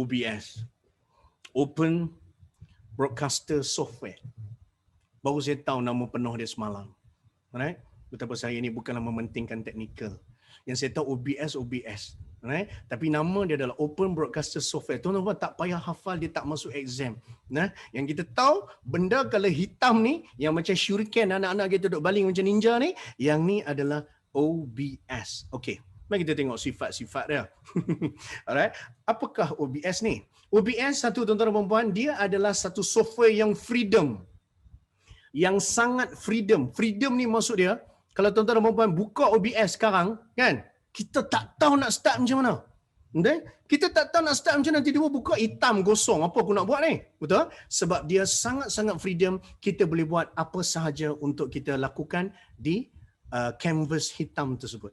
OBS, Open Broadcaster Software. Baru saya tahu nama penuh dia semalam. Alright? Betapa saya ni bukanlah mementingkan teknikal. Yang saya tahu OBS. Right? Tapi nama dia adalah Open Broadcaster Software. Tuan-tuan tak payah hafal, dia tak masuk exam. Nah, yang kita tahu benda kalau hitam ni yang macam shuriken anak-anak kita duduk baling macam ninja ni, yang ni adalah OBS. Okey. Mari kita tengok sifat-sifat dia. Alright. Apakah OBS ni? OBS satu tuan-tuan dan puan-puan, dia adalah satu software yang freedom. Yang sangat freedom. Freedom ni maksud dia, kalau tuan-tuan dan puan-puan buka OBS sekarang, kan? Kita tak tahu nak start macam mana. Okay? Kita tak tahu nak start macam mana, tiba-tiba buka hitam kosong. Apa aku nak buat ni? Betul? Sebab dia sangat-sangat freedom. Kita boleh buat apa sahaja untuk kita lakukan di canvas hitam tersebut.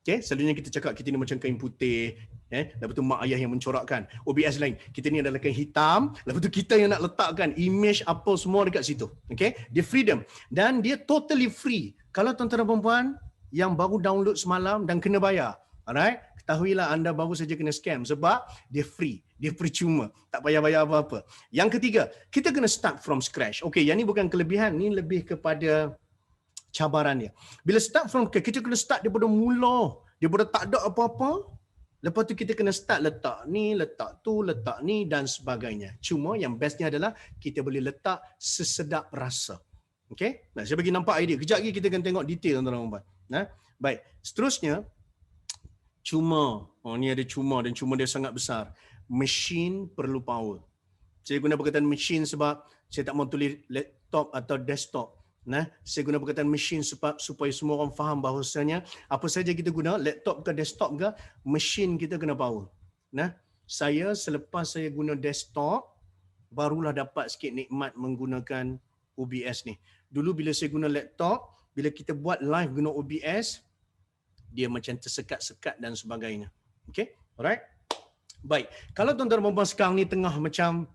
Okay? Selalunya kita cakap kita ni macam kain putih. Lepas tu mak ayah yang mencorakkan. OBS lain. Kita ni adalah kain hitam. Lepas tu kita yang nak letakkan image apa semua dekat situ. Okay? Dia freedom. Dan dia totally free. Kalau tuan-tuan dan puan-puan yang baru download semalam dan kena bayar, alright, ketahuilah anda baru saja kena scam sebab dia free, dia percuma, tak payah bayar apa-apa. Yang ketiga, kita kena start from scratch. Okey, yang ni bukan kelebihan, ni lebih kepada cabaran dia. Bila start from scratch, kita kena start daripada mula, daripada tak ada apa-apa. Lepas tu kita kena start letak ni, letak tu, letak ni dan sebagainya. Cuma yang bestnya adalah kita boleh letak sesedap rasa. Okey? Nah, saya bagi nampak idea. Kejap lagi kita akan tengok detail tuan-tuan. Nah, baik. Seterusnya, cuma. Ni ada cuma dan cuma dia sangat besar. Mesin perlu power. Saya guna perkataan mesin sebab saya tak mau tulis laptop atau desktop. Nah, saya guna perkataan mesin sebab supaya semua orang faham bahawasanya apa saja kita guna, laptop ke desktop ke, mesin kita kena power. Nah, saya selepas saya guna desktop barulah dapat sikit nikmat menggunakan OBS ni. Dulu bila saya guna laptop, bila kita buat live guna OBS, dia macam tersekat-sekat dan sebagainya. Okay? Alright? Baik. Kalau tuan-tuan dan puan-puan sekarang ni tengah macam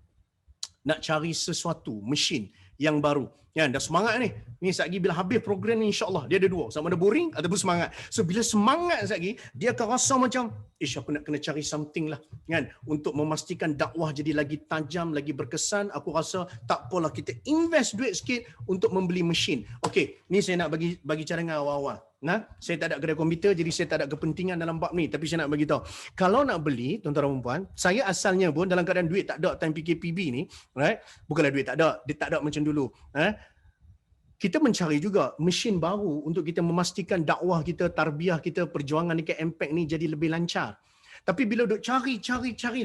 nak cari sesuatu, mesin yang baru. Ya, dah semangat ni. Ni sekejap lagi bila habis program ni insya-Allah dia ada dua, sama ada boring ataupun semangat. So bila semangat sekejap lagi, dia akan rasa macam aku nak kena cari something lah kan untuk memastikan dakwah jadi lagi tajam, lagi berkesan. Aku rasa tak apalah kita invest duit sikit untuk membeli mesin. Okey, ni saya nak bagi cadangan awal-awal. Nah, saya tak ada kedai komputer jadi saya tak ada kepentingan dalam bab ni, tapi saya nak bagi tahu. Kalau nak beli, tuan-tuan dan puan, saya asalnya pun dalam keadaan duit tak ada time PKPB ni, right? Bukanlah duit tak ada, dia tak ada macam dulu. Kita mencari juga mesin baru untuk kita memastikan dakwah kita, tarbiyah kita, perjuangan dekat Impact ni jadi lebih lancar. Tapi bila duk cari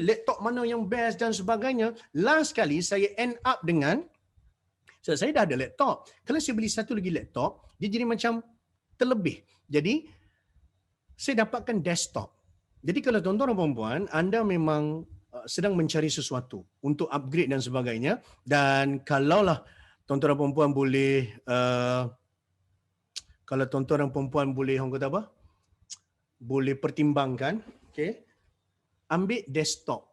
laptop mana yang best dan sebagainya, last kali saya end up dengan saya dah ada laptop. Kalau saya beli satu lagi laptop, dia jadi macam terlebih. Jadi saya dapatkan desktop. Jadi kalau tuan-tuan dan puan-puan, anda memang sedang mencari sesuatu untuk upgrade dan sebagainya, dan kalaulah tuan-tuan dan puan-puan boleh kalau tuan-tuan dan puan-puan boleh orang kata apa? Boleh pertimbangkan, okey. Ambil desktop.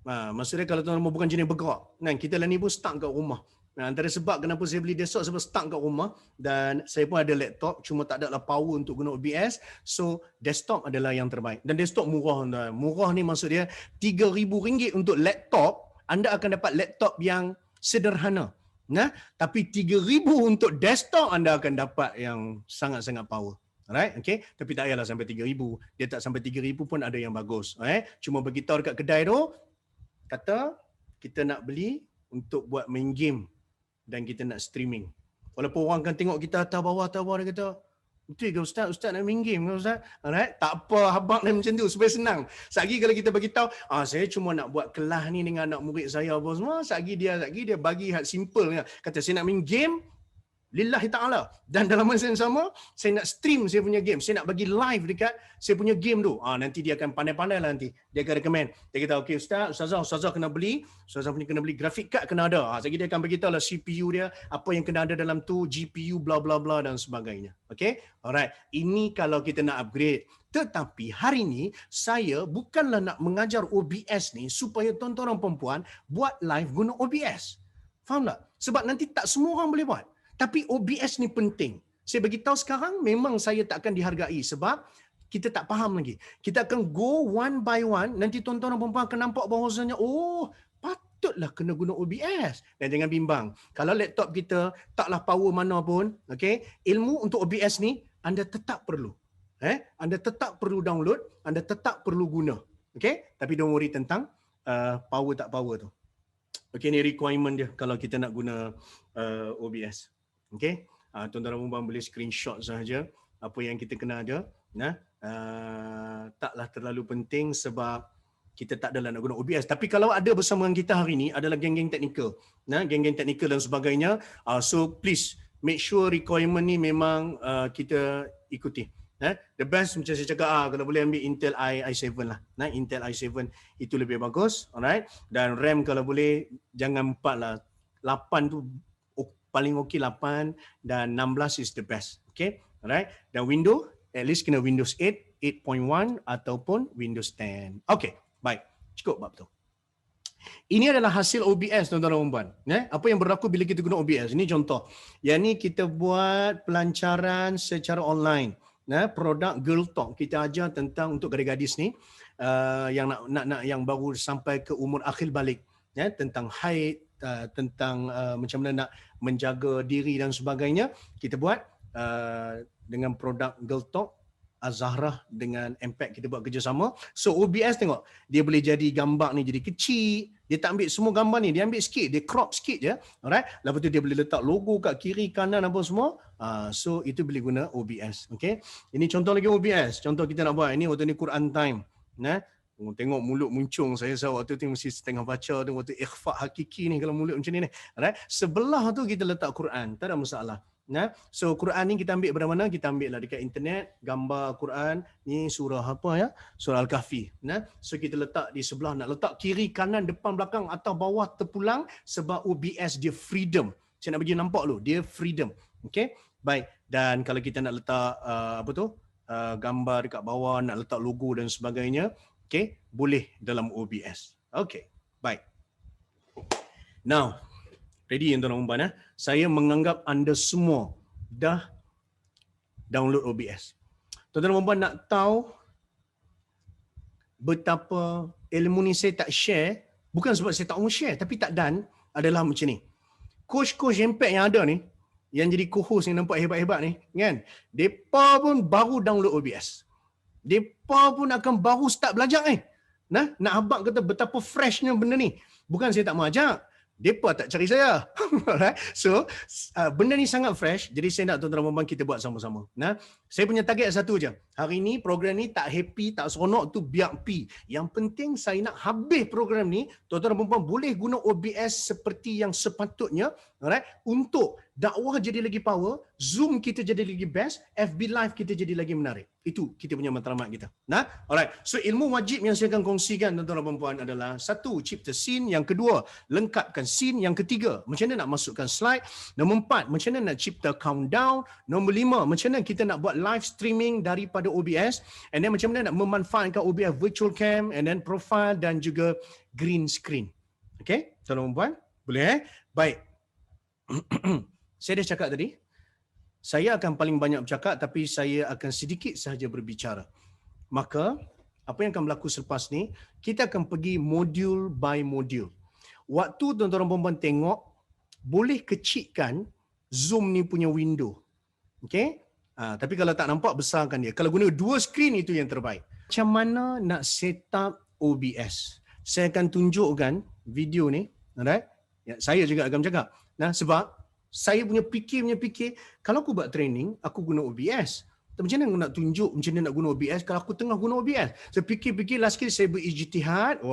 Maksudnya kalau tuan-tuan bukan jenis bergerak, kan kita lah ni pun start kat rumah. Antara sebab kenapa saya beli desktop sebab start kat rumah dan saya pun ada laptop cuma tak ada lah power untuk guna OBS. So desktop adalah yang terbaik. Dan desktop murah tuan. Murah ni maksud dia RM3,000 untuk laptop, anda akan dapat laptop yang sederhana. Nah, tapi RM3,000 untuk desktop anda akan dapat yang sangat-sangat power. Alright, okay. Tapi tak payahlah sampai RM3,000. Dia tak sampai RM3,000 pun ada yang bagus. Cuma beritahu dekat kedai tu, kata kita nak beli untuk buat main game dan kita nak streaming. Walaupun orang akan tengok kita atas bawah, dia kata, betul ke Ustaz? Ustaz nak main game ke Ustaz? Alright, tak apa habang dan macam tu supaya senang. Satgi kalau kita bagi tahu, saya cuma nak buat kelas ni dengan anak murid saya apa semua, satgi dia bagi hal simple. Kata saya nak main game lillahi ta'ala. Dan dalam masa yang sama, saya nak stream saya punya game. Saya nak bagi live dekat saya punya game tu. Nanti dia akan pandai-pandai lah nanti. Dia akan recommend. Dia kata, okay Ustazah kena beli. Ustazah punya kena beli. Graphic card kena ada. Lagi dia akan beritahu lah CPU dia, apa yang kena ada dalam tu, GPU, bla bla bla dan sebagainya. Okay? Alright. Ini kalau kita nak upgrade. Tetapi hari ini, saya bukanlah nak mengajar OBS ni supaya tuan-tuan dan perempuan buat live guna OBS. Faham tak? Sebab nanti tak semua orang boleh buat. Tapi OBS ni penting. Saya bagi tahu sekarang memang saya tak akan dihargai sebab kita tak faham lagi. Kita akan go one by one, nanti tuan-tuan dan puan-puan akan nampak bahawasanya, oh, patutlah kena guna OBS. Dan jangan bimbang. Kalau laptop kita taklah power mana pun, okay, ilmu untuk OBS ni anda tetap perlu. Anda tetap perlu download, anda tetap perlu guna. Okay? Tapi don't worry tentang power tak power tu. Okay, ni requirement dia kalau kita nak guna OBS. Okay? Tuan-tuan dan puan-puan boleh screenshot sahaja apa yang kita kena ada. Taklah terlalu penting sebab kita tak adalah nak guna OBS. Tapi kalau ada bersama kita hari ni adalah geng-geng teknikal. Geng-geng teknikal dan sebagainya. So please make sure requirement ni memang kita ikuti. The best macam saya cakap, kalau boleh ambil Intel i7 lah. Intel i7 itu lebih bagus. Alright. Dan RAM kalau boleh jangan 4 lah. 8 tu paling okey 8 dan 16 is the best. Okay. Alright. Dan Windows at least kena Windows 8, 8.1 ataupun Windows 10. Okay, baik. Cukup bab tu. Ini adalah hasil OBS, tuan-tuan dan puan-puan. Apa yang berlaku bila kita guna OBS? Ini contoh. Yang ni kita buat pelancaran secara online. Produk Girl Talk. Kita ajar tentang untuk gadis-gadis ni yang nak yang baru sampai ke umur akhir balik. Tentang haid, tentang macam mana nak menjaga diri dan sebagainya. Kita buat dengan produk Girl Talk, Az-Zahra dengan Impact kita buat kerjasama. So OBS tengok, dia boleh jadi gambar ni jadi kecil, dia tak ambil semua gambar ni, dia ambil sikit, dia crop sikit je. Alright. Lepas tu dia boleh letak logo kat kiri, kanan apa semua. So itu boleh guna OBS. Okay. Ini contoh lagi OBS. Contoh kita nak buat, ini waktu ni Quran time. Tengok mulut muncung saya waktu tu mesti setengah baca tu, waktu ikhfa hakiki ni kalau mulut macam ni. Alright. Sebelah tu kita letak Quran, tak ada masalah. So Quran ni kita ambil dari mana? Kita ambil lah dekat internet, gambar Quran ni surah apa ya? Surah Al-Kahfi. So kita letak di sebelah, nak letak kiri, kanan, depan, belakang, atas, bawah, terpulang sebab OBS dia freedom. Saya nak bagi nampak dulu, dia freedom. Okay? Baik. Dan kalau kita nak letak gambar dekat bawah, nak letak logo dan sebagainya, okay, boleh dalam OBS. Okay. Baik. Now, ready yang tuan-tuan. Saya menganggap anda semua dah download OBS. Tuan-tuan dan puan nak tahu betapa ilmu ni saya tak share, bukan sebab saya tak mau share, tapi tak done, adalah macam ni. Coach-coach Impact yang ada ni, yang jadi co-host yang nampak hebat-hebat ni, kan? Depa pun baru download OBS. Depa pun akan baru start belajar ni. Nak abang kata betapa freshnya benda ni. Bukan saya tak mau ajak, depa tak cari saya. So, benda ni sangat fresh. Jadi saya nak tuan-tuan dan puan-puan kita buat sama-sama. Saya punya target satu je. Hari ni program ni tak happy, tak seronok tu biar pi. Yang penting saya nak habis program ni, tuan-tuan dan puan-puan boleh guna OBS seperti yang sepatutnya, untuk dakwah jadi lagi power, Zoom kita jadi lagi best, FB Live kita jadi lagi menarik. Itu kita punya matlamat kita. Alright. So ilmu wajib yang saya akan kongsikan tuan-tuan dan puan-puan adalah satu, cipta scene. Yang kedua, lengkapkan scene. Yang ketiga, macam mana nak masukkan slide. Nombor 4, macam mana nak cipta countdown. Nombor 5, macam mana kita nak buat live streaming daripada OBS. And then macam mana nak memanfaatkan OBS virtual cam, and then profile dan juga green screen. Okay, tuan-tuan dan puan-puan? Boleh Baik. Saya dah cakap tadi, saya akan paling banyak bercakap tapi saya akan sedikit sahaja berbicara. Maka, apa yang akan berlaku selepas ni, kita akan pergi modul by modul. Waktu tuan-tuan dan puan-puan tengok, boleh kecilkan Zoom ni punya window. Okay? Tapi kalau tak nampak, besarkan dia. Kalau guna dua skrin, itu yang terbaik. Macam mana nak set up OBS? Saya akan tunjukkan video ni. Alright? Ya, saya juga akan bercakap. Sebab saya punya fikir, kalau aku buat training, aku guna OBS. Tapi macam mana aku nak tunjuk macam mana nak guna OBS kalau aku tengah guna OBS? Saya fikir last kali saya berijtihad.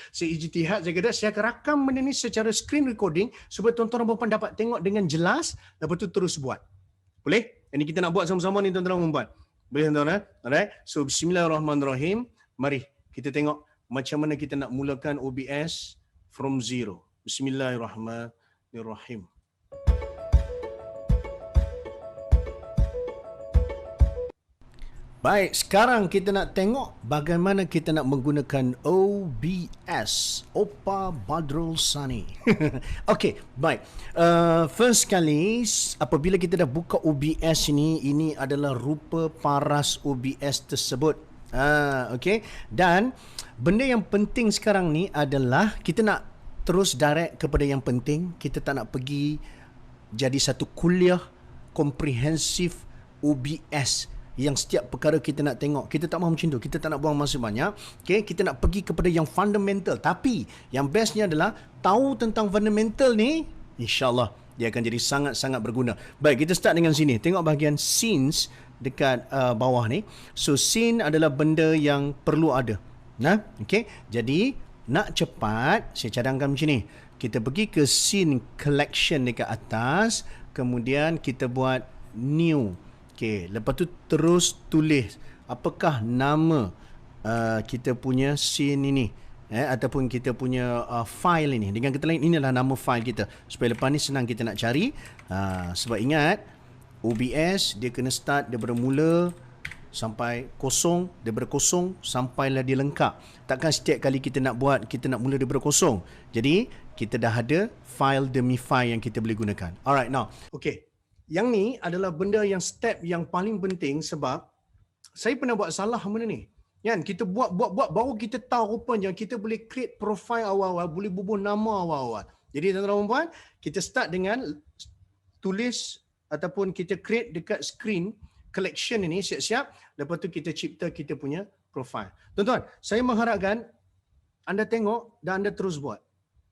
Saya ijtihad, saya kata saya akan rakam benda ni secara screen recording supaya tuan-tuan dan puan-puan dapat tengok dengan jelas, lepas tu terus buat. Boleh? Ini kita nak buat sama-sama ni tuan-tuan dan puan-puan. Boleh tuan-tuan? Alright. So bismillahirrahmanirrahim. Mari kita tengok macam mana kita nak mulakan OBS from zero. Bismillahirrahmanirrahim. Baik, sekarang kita nak tengok bagaimana kita nak menggunakan OBS. Opa Badrul Sani. Okey, baik. First kali, apabila kita dah buka OBS ini adalah rupa paras OBS tersebut. Okey. Dan benda yang penting sekarang ni adalah kita nak terus direct kepada yang penting. Kita tak nak pergi jadi satu kuliah komprehensif OBS yang setiap perkara kita nak tengok. Kita tak mahu macam tu. Kita tak nak buang masa banyak. Okay? Kita nak pergi kepada yang fundamental. Tapi yang bestnya adalah tahu tentang fundamental ni, insyaAllah dia akan jadi sangat-sangat berguna. Baik, kita start dengan sini. Tengok bahagian scenes dekat bawah ni. So scene adalah benda yang perlu ada. Nah, okay? Jadi nak cepat, saya cadangkan macam ni. Kita pergi ke scene collection dekat atas. Kemudian kita buat new. Okay, lepas tu terus tulis apakah nama kita punya scene ini, ataupun kita punya file ini. Dengan kata lain, inilah nama file kita. Supaya lepas ni senang kita nak cari. Sebab ingat, OBS dia kena start daripada mula sampai kosong, daripada kosong sampailah dia lengkap. Takkan setiap kali kita nak buat, kita nak mula daripada kosong. Jadi, kita dah ada file demi file yang kita boleh gunakan. Alright, now. Okay. Yang ni adalah benda yang step yang paling penting sebab saya pernah buat salah benda ni. Kan? Kita buat baru kita tahu rupanya kita boleh create profile awal-awal, boleh bubuh nama awal-awal. Jadi tuan-tuan dan puan, kita start dengan tulis ataupun kita create dekat screen collection ini siap-siap. Lepas tu kita cipta kita punya profile. Tuan-tuan, saya mengharapkan anda tengok dan anda terus buat.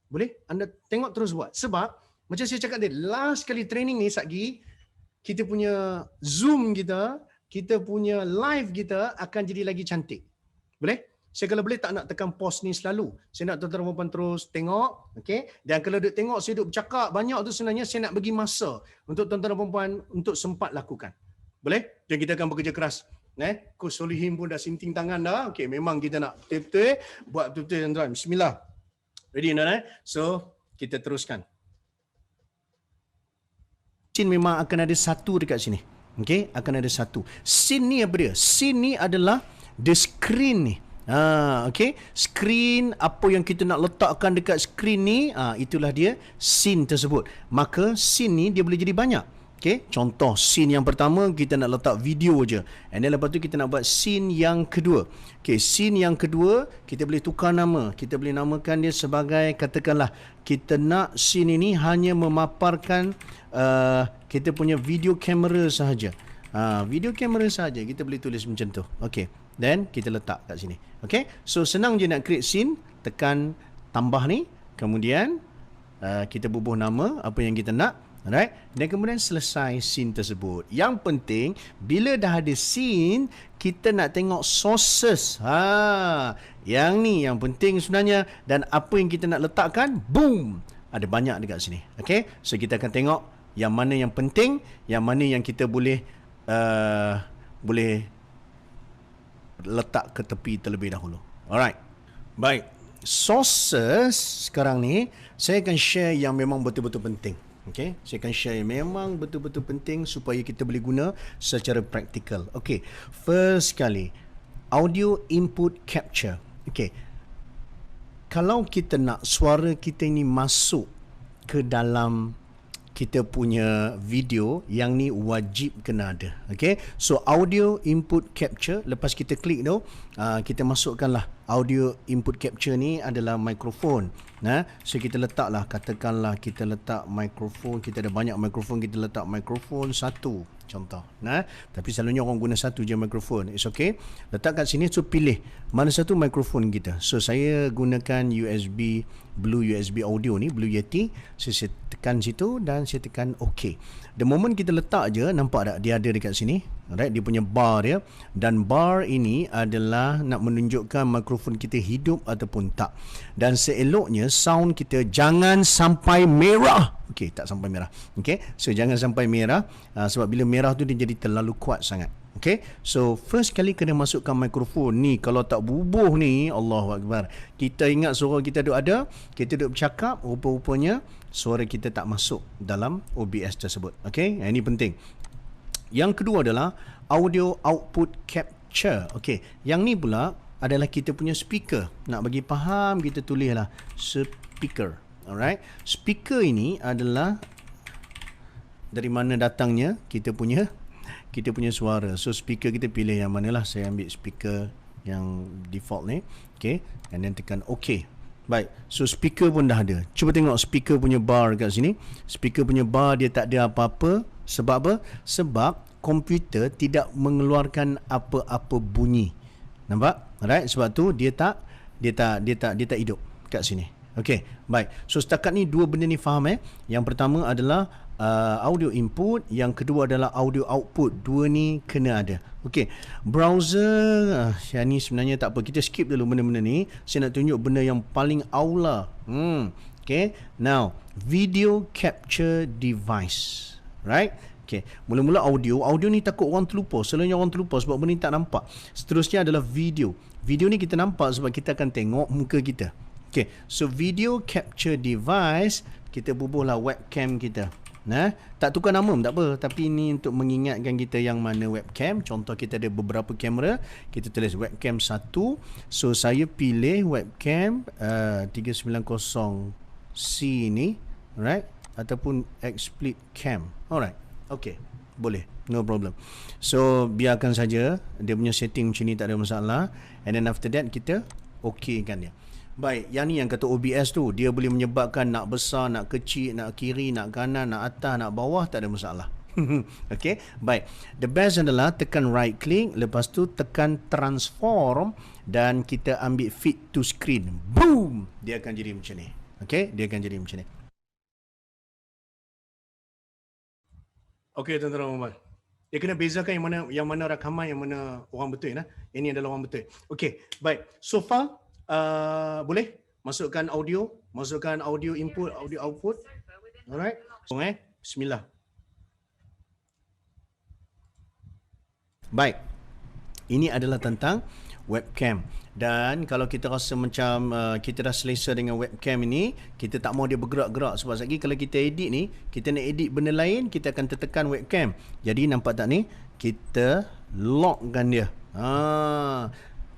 Boleh? Anda tengok terus buat. Sebab macam saya cakap tadi, last kali training ni Satgi, kita punya Zoom kita punya live kita akan jadi lagi cantik. Boleh? Saya kalau boleh tak nak tekan pause ni selalu. Saya nak tuan-tuan dan puan terus tengok. Okay? Dan kalau duk tengok, saya duk bercakap banyak tu sebenarnya saya nak bagi masa untuk tuan-tuan dan puan untuk sempat lakukan. Boleh? Dan kita akan bekerja keras. Coach Solihin pun dah sinting tangan dah. Okay, memang kita nak betul-betul buat betul-betul tuan-tuan. Bismillah. Ready tuan-tuan? So, kita teruskan. Scene memang akan ada satu dekat sini. Okay, akan ada satu. Scene ni apa dia? Scene ni adalah the screen ni. Okay, screen apa yang kita nak letakkan dekat screen ni, itulah dia scene tersebut. Maka scene ni dia boleh jadi banyak. Okay, contoh scene yang pertama kita nak letak video je. And then lepas tu kita nak buat scene yang kedua. Okay, scene yang kedua kita boleh tukar nama. Kita boleh namakan dia sebagai, katakanlah kita nak scene ini hanya memaparkan kita punya video kamera sahaja. Video kamera sahaja kita boleh tulis macam tu. Okay, then kita letak kat sini. Okay, so senang je nak create scene. Tekan tambah ni. Kemudian kita bubuh nama apa yang kita nak. Alright, dan kemudian selesai scene tersebut. Yang penting bila dah ada scene, kita nak tengok sources. Yang ni yang penting sebenarnya. Dan apa yang kita nak letakkan, boom, ada banyak dekat sini. Okay, so kita akan tengok yang mana yang penting, yang mana yang kita boleh letak ke tepi terlebih dahulu. Alright, baik. Sources sekarang ni saya akan share yang memang betul-betul penting. Okay, saya akan share yang memang betul-betul penting supaya kita boleh guna secara praktikal. Okay, first kali, audio input capture. Okay, kalau kita nak suara kita ini masuk ke dalam kita punya video, yang ni wajib kena ada. Okay, so audio input capture, lepas kita klik tu, kita masukkanlah audio input capture ni adalah mikrofon. So kita letaklah, katakanlah kita letak mikrofon, kita ada banyak mikrofon, kita letak mikrofon satu contoh. Tapi selalunya orang guna satu je mikrofon. It's okay. Letak kat sini, so pilih mana satu mikrofon kita. So saya gunakan USB, Blue USB audio ni, Blue Yeti. So saya tekan situ dan saya tekan OK. The moment kita letak je, nampak tak dia ada dekat sini. Alright, dia punya bar dia. Dan bar ini adalah nak menunjukkan mikrofon kita hidup ataupun tak. Dan seeloknya sound kita jangan sampai merah. Okey, tak sampai merah. Okey, so jangan sampai merah, sebab bila merah tu dia jadi terlalu kuat sangat. Okey, so first kali kena masukkan mikrofon ni. Kalau tak bubuh ni, Allahu Akbar. Kita ingat suara kita ada, kita duk bercakap, rupa-rupanya suara kita tak masuk dalam OBS tersebut. Okey, ini penting. Yang kedua adalah audio output capture. Okey, yang ni pula adalah kita punya speaker. Nak bagi faham, kita tulislah speaker. Alright. Speaker ini adalah dari mana datangnya kita punya suara. So speaker kita pilih yang manalah. Saya ambil speaker yang default ni. Okay, and then tekan OK. Baik, so speaker pun dah ada. Cuba tengok speaker punya bar kat sini. Speaker punya bar dia tak ada apa-apa. Sebab apa? Sebab komputer tidak mengeluarkan apa-apa bunyi. Nampak? Alright, sebab tu dia tak hidup kat sini. Okey, baik. So setakat ni dua benda ni faham Yang pertama adalah audio input, yang kedua adalah audio output. Dua ni kena ada. Okey, browser yang ni sebenarnya tak apa. Kita skip dulu benda-benda ni. Saya nak tunjuk benda yang paling aula. Okey, now video capture device. Right? Okay. Mula-mula audio ni takut orang terlupa. Selalunya orang terlupa sebab benda ni tak nampak. Seterusnya adalah video. Video ni kita nampak sebab kita akan tengok muka kita. Okay. So video capture device, kita bubuhlah webcam kita. Nah, tak tukar nama tak apa, tapi ini untuk mengingatkan kita yang mana webcam. Contoh kita ada beberapa kamera, kita tulis webcam 1. So saya pilih webcam 390C ni, alright, ataupun XSplit cam. Alright. Okay, boleh, no problem. So biarkan saja dia punya setting macam ni, tak ada masalah. And then after that kita okeykan dia. Baik, yang ni yang kata OBS tu, dia boleh menyebabkan nak besar, nak kecil, nak kiri, nak kanan, nak atas, nak bawah, tak ada masalah. Okay, baik. The best adalah tekan right click, lepas tu tekan transform dan kita ambil fit to screen. Boom! Dia akan jadi macam ni. Okay, dia akan jadi macam ni. Okey, tuan-tuan dan puan-puan. Dia kena bezakan yang mana rakaman, yang mana orang betul. Ini adalah orang betul. Okey, baik. So far, boleh masukkan audio input, audio output. Alright. So, bismillah. Baik. Ini adalah tentang webcam. Dan kalau kita rasa macam kita dah selesa dengan webcam ini, kita tak mau dia bergerak-gerak. Sebab lagi kalau kita edit ni, kita nak edit benda lain, kita akan tertekan webcam. Jadi nampak tak ni? Kita lockkan dia.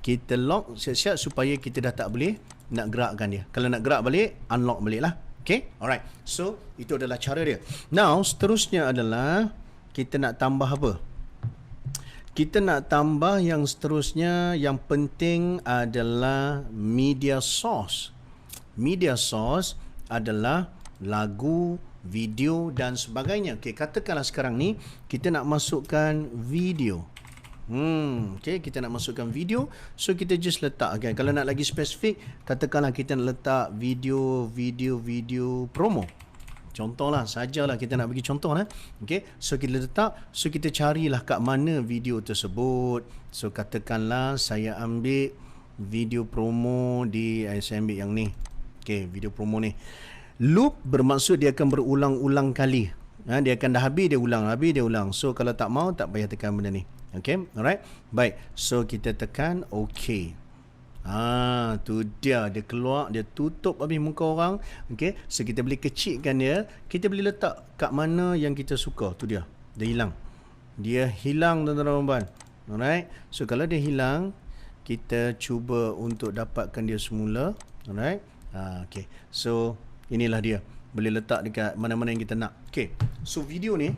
Kita lock siap-siap supaya kita dah tak boleh nak gerakkan dia. Kalau nak gerak balik, unlock balik lah. Okay, alright. So, itu adalah cara dia. Now, seterusnya adalah kita nak tambah apa? Kita nak tambah yang seterusnya, yang penting adalah media source. Media source adalah lagu, video dan sebagainya. Okay, katakanlah sekarang ni kita nak masukkan video. Okay, kita nak masukkan video. So kita just letak kan. Kalau nak lagi spesifik, katakanlah kita nak letak video promo. Contohlah, sajalah kita nak bagi contoh lah. Okay, so kita letak, so kita carilah kat mana video tersebut. So katakanlah saya ambil video promo saya ambil yang ni. Okay, video promo ni. Loop bermaksud dia akan berulang-ulang kali. Dia akan dah habis, dia ulang. So kalau tak mau, tak payah tekan benda ni. Okay, alright. Baik, so kita tekan OK. Tu dia keluar, dia tutup habis muka orang. Okay, so kita boleh kecilkan dia. Kita boleh letak kat mana yang kita suka. Tu dia hilang. Dia hilang, tuan-tuan dan puan-puan. Alright, so kalau dia hilang, kita cuba untuk dapatkan dia semula. Alright. Okay, so inilah dia. Boleh letak dekat mana-mana yang kita nak. Okay, so video ni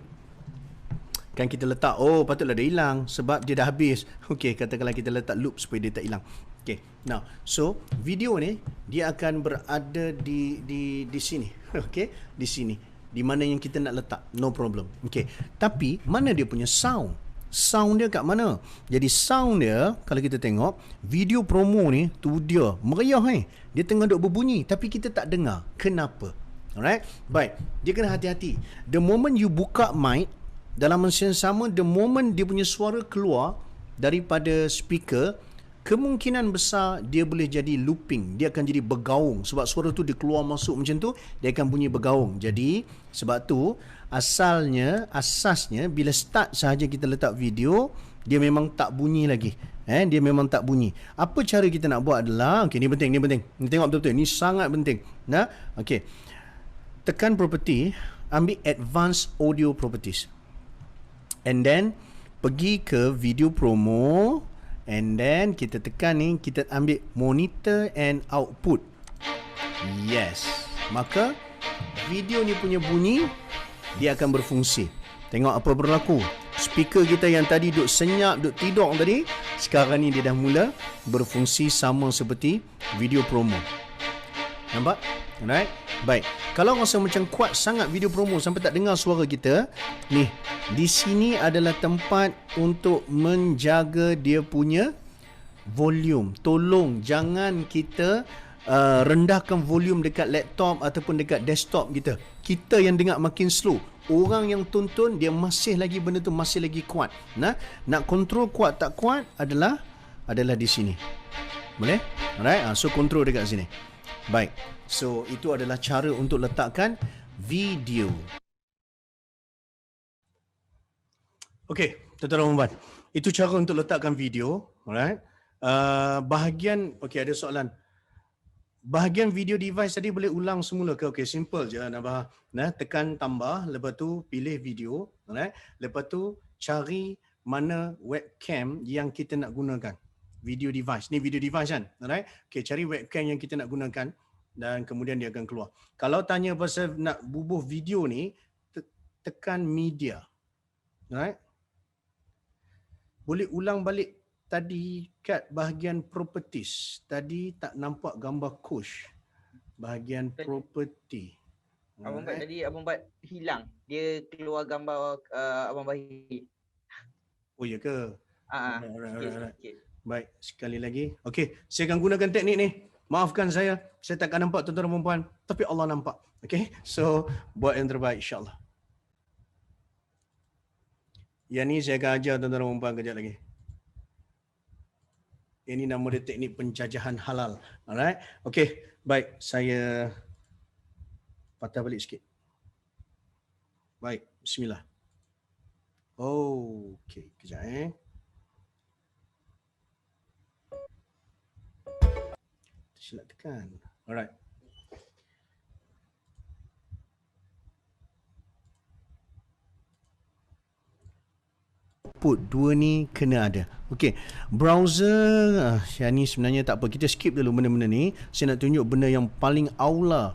kan kita letak, patutlah dia hilang sebab dia dah habis. Okey, katakanlah kita letak loop supaya dia tak hilang. Okey, now so video ni dia akan berada di sini. Okey, di sini, di mana yang kita nak letak, no problem. Okey, tapi mana dia punya sound? Sound dia kat mana? Jadi sound dia, kalau kita tengok video promo ni, tu dia meriah dia tengah duk berbunyi tapi kita tak dengar. Kenapa? Alright, baik, dia kena hati-hati. The moment you buka mic, dalam masa yang sama, the moment dia punya suara keluar daripada speaker, kemungkinan besar dia boleh jadi looping. Dia akan jadi bergaung. Sebab suara tu dia keluar masuk macam tu, dia akan bunyi bergaung. Jadi, sebab tu, asasnya, bila start sahaja kita letak video, dia memang tak bunyi lagi. Dia memang tak bunyi. Apa cara kita nak buat adalah, okay, ni penting. Ni tengok betul-betul. Ni sangat penting. Okay. Tekan property, ambil advanced audio properties. And then pergi ke video promo, And then kita tekan ni, kita ambil monitor and output. Yes. Maka video ni punya bunyi dia akan berfungsi. Tengok apa berlaku. Speaker kita yang tadi duk senyap, duk tidur tadi, sekarang ni dia dah mula berfungsi sama seperti video promo. Nampak? Alright. Baik. Kalau rasa macam kuat sangat video promo sampai tak dengar suara kita, ni, di sini adalah tempat untuk menjaga dia punya volume. Tolong jangan kita rendahkan volume dekat laptop ataupun dekat desktop kita. Kita yang dengar makin slow. Orang yang tonton dia masih lagi benda tu masih lagi kuat. Nah, nak kontrol kuat tak kuat adalah di sini. Boleh? Alright. So kontrol dekat sini. Baik. So itu adalah cara untuk letakkan video. Okey, tuan-tuan dan puan. Itu cara untuk letakkan video. Alright. Bahagian okey, ada soalan. Bahagian video device tadi boleh ulang semula ke? Okey, simple je Nabah. Nah, tekan tambah, lepas tu pilih video, alright. Lepas tu cari mana webcam yang kita nak gunakan. Video device. Ni video device kan? Alright. Okey, cari webcam yang kita nak gunakan dan kemudian dia akan keluar. Kalau tanya pasal nak bubuh video ni, tekan media. Alright. Boleh ulang balik tadi kat bahagian properties. Tadi tak nampak gambar coach. Bahagian property. Abang Bat tadi Abang Bat hilang. Dia keluar gambar Abang Bahir. Oh ya ke? Alright. Baik, sekali lagi. Okey, saya akan gunakan teknik ni. Maafkan saya takkan nampak tuan-tuan dan puan, tapi Allah nampak. Okey, so buat yang terbaik insya-Allah. Yang ni saya akan ajar tuan-tuan dan puan kejap lagi. Ini nama dia teknik penjajahan halal. Alright. Okey, baik. Saya patah balik sikit. Baik, bismillah. Oh, okey, kejap Silap tekan. Alright. Output dua ni kena ada. Okey, browser yang ni sebenarnya tak apa. Kita skip dulu benda-benda ni. Saya nak tunjuk benda yang paling aula.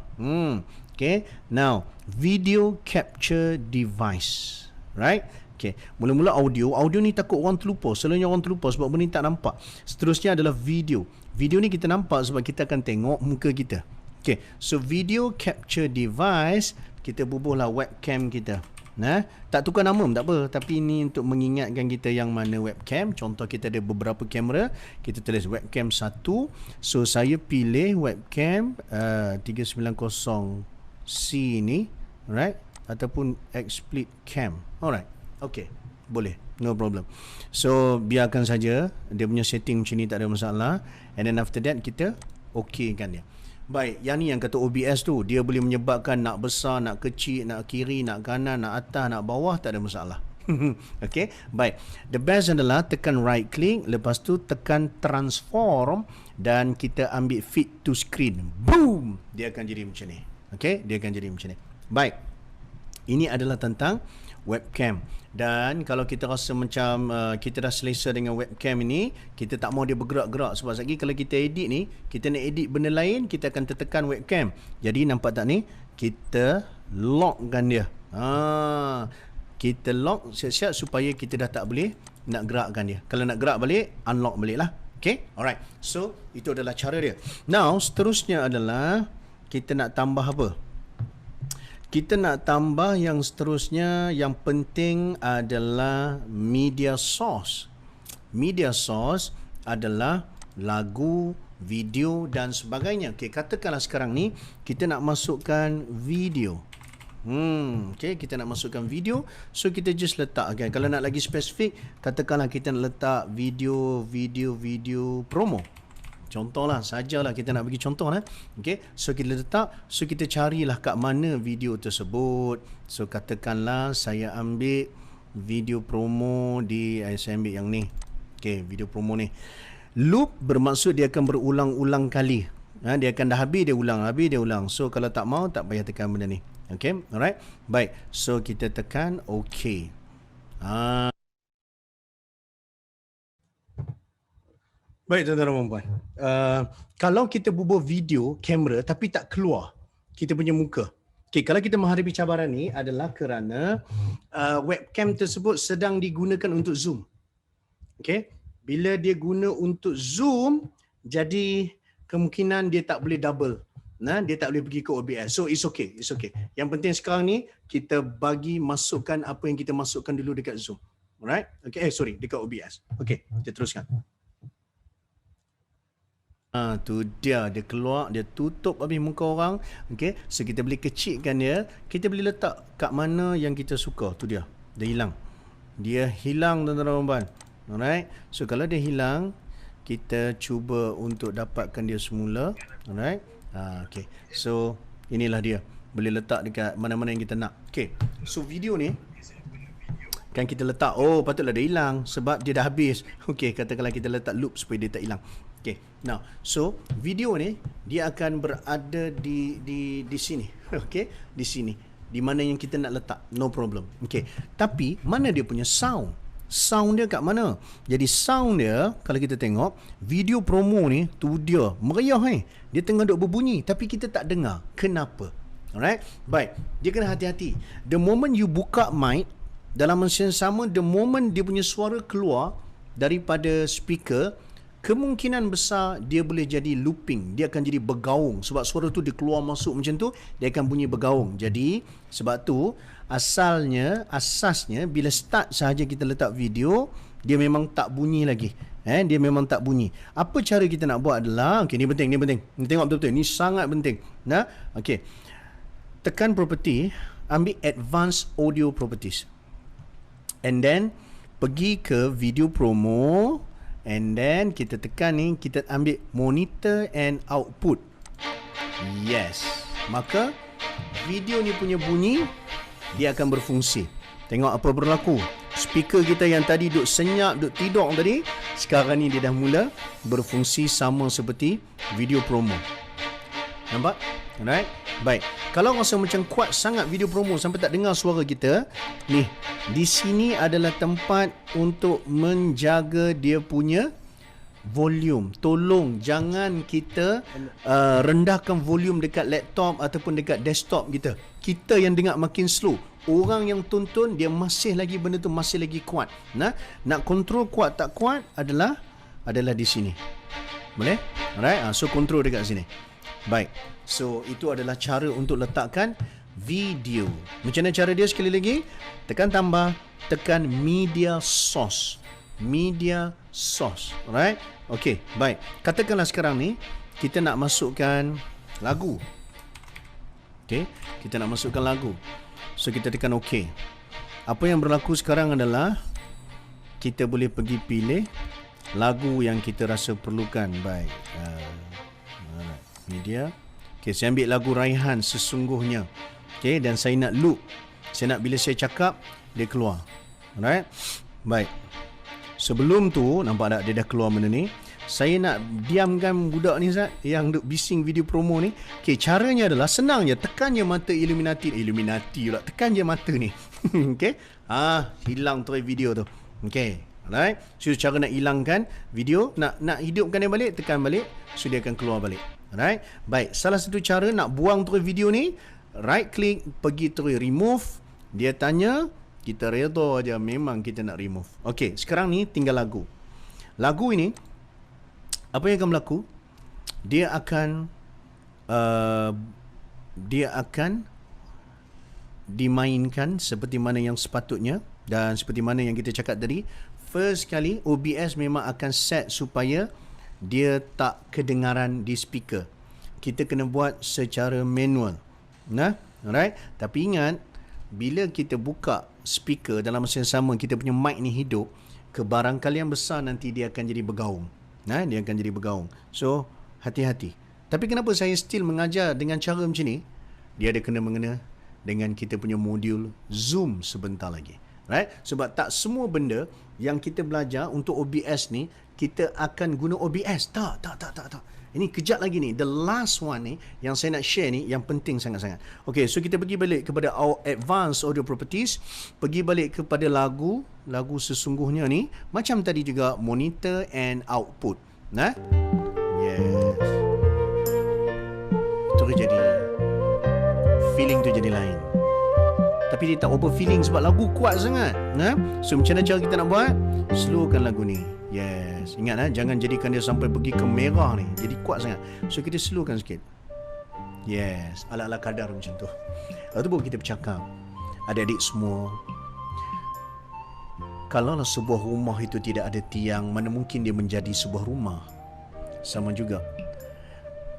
Okey, now video capture device. Right? Okey, mula-mula audio. Audio ni takut orang terlupa. Selalunya orang terlupa sebab benda ni tak nampak. Seterusnya adalah video. Video ni kita nampak sebab kita akan tengok muka kita. Okey, so video capture device, kita bubuhlah webcam kita. Nah, tak tukar nama tak apa, tapi ini untuk mengingatkan kita yang mana webcam. Contoh kita ada beberapa kamera, kita tulis webcam 1. So saya pilih webcam 390C ni, alright, ataupun XSplit cam. Alright. Okey, boleh. No problem. So biarkan saja dia punya setting macam ni, tak ada masalah. And then after that kita okeykan dia. Baik, yang ni yang kata OBS tu, dia boleh menyebabkan nak besar, nak kecil, nak kiri, nak kanan, nak atas, nak bawah, tak ada masalah. Okay, baik. The best adalah tekan right click, lepas tu tekan transform dan kita ambil fit to screen. Boom! Dia akan jadi macam ni. Okay, dia akan jadi macam ni. Baik. Ini adalah tentang webcam. Dan kalau kita rasa macam kita dah selesa dengan webcam ini, kita tak mau dia bergerak-gerak, sebab lagi kalau kita edit ni, kita nak edit benda lain, kita akan tertekan webcam. Jadi nampak tak ni, kita lockkan dia. Kita lock siap-siap supaya kita dah tak boleh nak gerakkan dia. Kalau nak gerak balik, unlock balik lah. Okay, alright. So itu adalah cara dia. Now seterusnya adalah kita nak tambah apa? Kita nak tambah yang seterusnya, yang penting adalah media source. Media source adalah lagu, video dan sebagainya. Okey, katakanlah sekarang ni kita nak masukkan video. Okey, kita nak masukkan video, so kita just letak kan. Kalau nak lagi spesifik, katakanlah kita nak letak video promo. Contohlah, sajalah kita nak bagi contoh lah. Okey, so kita letak, so kita carilah kat mana video tersebut. So katakanlah saya ambil video promo di, saya ambil yang ni. Okey, video promo ni. Loop bermaksud dia akan berulang-ulang kali. Dia akan dah habis dia ulang, habis dia ulang. So kalau tak mau, tak payah tekan benda ni. Okey, alright. Baik. So kita tekan OK. Baik tuan-tuan dan puan. Kalau kita bubuh video kamera tapi tak keluar kita punya muka. Okay, kalau kita menghadapi cabaran ni adalah kerana webcam tersebut sedang digunakan untuk zoom. Okay, bila dia guna untuk zoom, jadi kemungkinan dia tak boleh double. Nah, dia tak boleh pergi ke OBS. So it's okay, it's okay. Yang penting sekarang ni kita bagi masukkan apa yang kita masukkan dulu dekat Zoom. Alright? Okay, dekat OBS. Okay, kita teruskan. Tu dia keluar, dia tutup habis muka orang. Okay, so kita boleh kecilkan dia, kita boleh letak kat mana yang kita suka. Tu dia hilang. Dia hilang tuan-tuan dan puan. Alright, so kalau dia hilang, kita cuba untuk dapatkan dia semula. Alright, okay, so inilah dia, boleh letak dekat mana-mana yang kita nak. Okay, so video ni kan kita letak, patutlah dia hilang sebab dia dah habis. Okay, katakanlah kita letak loop supaya dia tak hilang. Okay, now so video ni dia akan berada di sini. Okay, di sini, di mana yang kita nak letak, no problem. Okay, tapi mana dia punya sound? Sound dia kat mana? Jadi sound dia, kalau kita tengok video promo ni, tu dia meriah dia tengah duk berbunyi tapi kita tak dengar. Kenapa? Alright, baik, dia kena hati-hati. The moment you buka mic, dalam masa yang sama, the moment dia punya suara keluar daripada speaker, kemungkinan besar dia boleh jadi looping, dia akan jadi bergaung. Sebab suara tu dia keluar masuk macam tu, dia akan bunyi bergaung. Jadi sebab tu asasnya bila start sahaja kita letak video, dia memang tak bunyi lagi. Dia memang tak bunyi. Apa cara kita nak buat adalah, okey, ni penting. Ni tengok betul-betul, ni sangat penting. Nah, okey. Tekan property, ambil advanced audio properties. And then pergi ke video promo, and then kita tekan ni, kita ambil monitor and output. Yes. Maka video ni punya bunyi, dia akan berfungsi. Tengok apa berlaku. Speaker kita yang tadi duk senyap, duk tidur tadi, sekarang ni dia dah mula berfungsi sama seperti video promo. Nampak? Alright? Baik. Kalau rasa macam kuat sangat video promo sampai tak dengar suara kita, ni, di sini adalah tempat untuk menjaga dia punya volume. Tolong jangan kita rendahkan volume dekat laptop ataupun dekat desktop kita. Kita yang dengar makin slow. Orang yang tonton dia masih lagi, benda tu masih lagi kuat. Nah, nak kontrol kuat tak kuat adalah di sini. Boleh? Alright, so kontrol dekat sini. Baik. So itu adalah cara untuk letakkan video. Macam mana cara dia sekali lagi? Tekan tambah, tekan media source. Media source. Alright? Okey, baik. Katakanlah sekarang ni kita nak masukkan lagu. Okey, kita nak masukkan lagu. So kita tekan OK. Apa yang berlaku sekarang adalah kita boleh pergi pilih lagu yang kita rasa perlukan. Baik. Media. Okey, saya ambil lagu Raihan Sesungguhnya. Okey, dan saya nak loop. Saya nak bila saya cakap dia keluar. Alright? Baik. Sebelum tu, nampak tak dia dah keluar benda ni? Saya nak diamkan budak ni Zat yang duk bising video promo ni. Okey, caranya adalah senang je. Tekan je mata Illuminati pula. Tekan je mata ni. Okey. Hilang terus video tu. Okey. Alright. So cara nak hilangkan video, nak hidupkan dia balik, tekan balik, so dia akan keluar balik. Alright. Baik, salah satu cara nak buang terus video ni, right click, pergi terus remove. Dia tanya, kita redha aja memang kita nak remove. Okey, sekarang ni tinggal lagu. Lagu ini apa yang akan berlaku? Dia akan dimainkan seperti mana yang sepatutnya dan seperti mana yang kita cakap tadi. First kali OBS memang akan set supaya dia tak kedengaran di speaker. Kita kena buat secara manual. Nah, alright. Tapi ingat, bila kita buka speaker dalam masa yang sama kita punya mic ni hidup, kebarangkalian besar nanti dia akan jadi bergaung. Nah, dia akan jadi bergaung. So, hati-hati. Tapi kenapa saya still mengajar dengan cara macam ni? Dia ada kena-mengena dengan kita punya modul Zoom sebentar lagi. Right? Sebab tak semua benda yang kita belajar untuk OBS ni, kita akan guna OBS. Tak. Ini kejap lagi ni. The last one ni, yang saya nak share ni, yang penting sangat-sangat. Okay, so kita pergi balik kepada Advanced Audio Properties. Pergi balik kepada lagu Sesungguhnya ni. Macam tadi juga, Monitor and Output. Nah, yes. Itu jadi feeling tu jadi lain. Tapi dia tak over feeling sebab lagu kuat sangat. Nah, so macam mana cara kita nak buat? Slowkan lagu ni. Yes. Ingat jangan jadikan dia sampai pergi ke merah ni. Jadi kuat sangat. So kita slowkan sikit. Yes, ala-ala kadar macam tu. Lepas tu baru kita bercakap. Adik-adik semua, kalaulah sebuah rumah itu tidak ada tiang, mana mungkin dia menjadi sebuah rumah? Sama juga,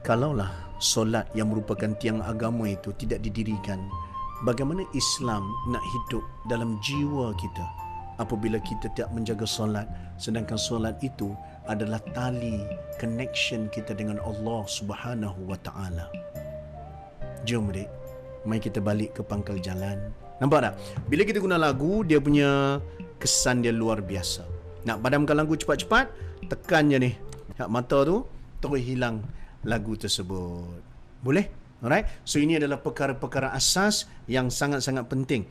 kalaulah solat yang merupakan tiang agama itu tidak didirikan, bagaimana Islam nak hidup dalam jiwa kita apabila kita tidak menjaga solat, sedangkan solat itu adalah tali connection kita dengan Allah Subhanahu wa taala. Jom adik, mari kita balik ke pangkal jalan. Nampak tak? Bila kita guna lagu, dia punya kesan dia luar biasa. Nak padamkan lagu cepat-cepat, tekan je ni kat mata tu, terus hilang lagu tersebut. Boleh? Alright? So ini adalah perkara-perkara asas yang sangat-sangat penting.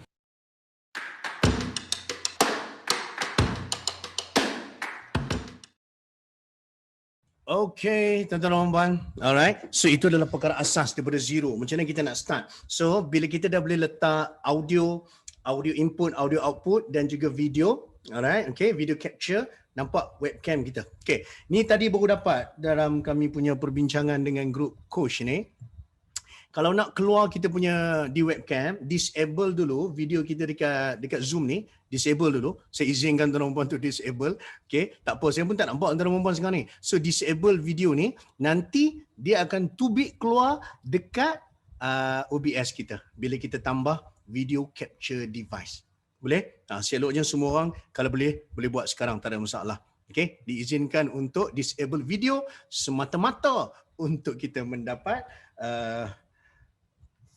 Okay, tuan-tuan dan puan. Alright. So itu adalah perkara asas daripada zero. Macam mana kita nak start? So bila kita dah boleh letak audio input, audio output dan juga video. Alright. Okay, video capture. Nampak webcam kita. Okay. Ni tadi baru dapat dalam kami punya perbincangan dengan grup coach ni. Kalau nak keluar kita punya di webcam, disable dulu video kita dekat Zoom ni, disable dulu. Saya izinkan tuan-tuan puan tu disable. Okey, tak apa, saya pun tak nampak tuan-tuan puan sekarang ni. So disable video ni, nanti dia akan tubik keluar dekat OBS kita bila kita tambah video capture device. Boleh? Seloknya semua orang kalau boleh buat sekarang, tak ada masalah. Okey, diizinkan untuk disable video semata-mata untuk kita mendapat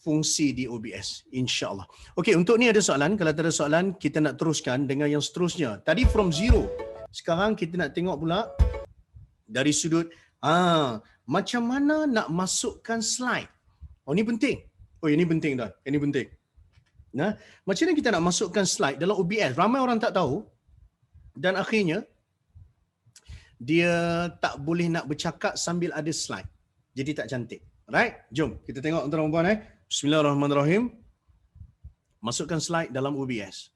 fungsi di OBS, insya-Allah. Okey, untuk ni ada soalan. Kalau tak ada soalan, kita nak teruskan dengan yang seterusnya. Tadi from zero. Sekarang kita nak tengok pula dari sudut macam mana nak masukkan slide. Oh, ni penting. Oh, ini penting dah. Ini penting. Nah, macam mana kita nak masukkan slide dalam OBS? Ramai orang tak tahu dan akhirnya dia tak boleh nak bercakap sambil ada slide. Jadi tak cantik. Alright, jom kita tengok tuan-tuan dan puan. Bismillahirrahmanirrahim. Masukkan slide dalam OBS.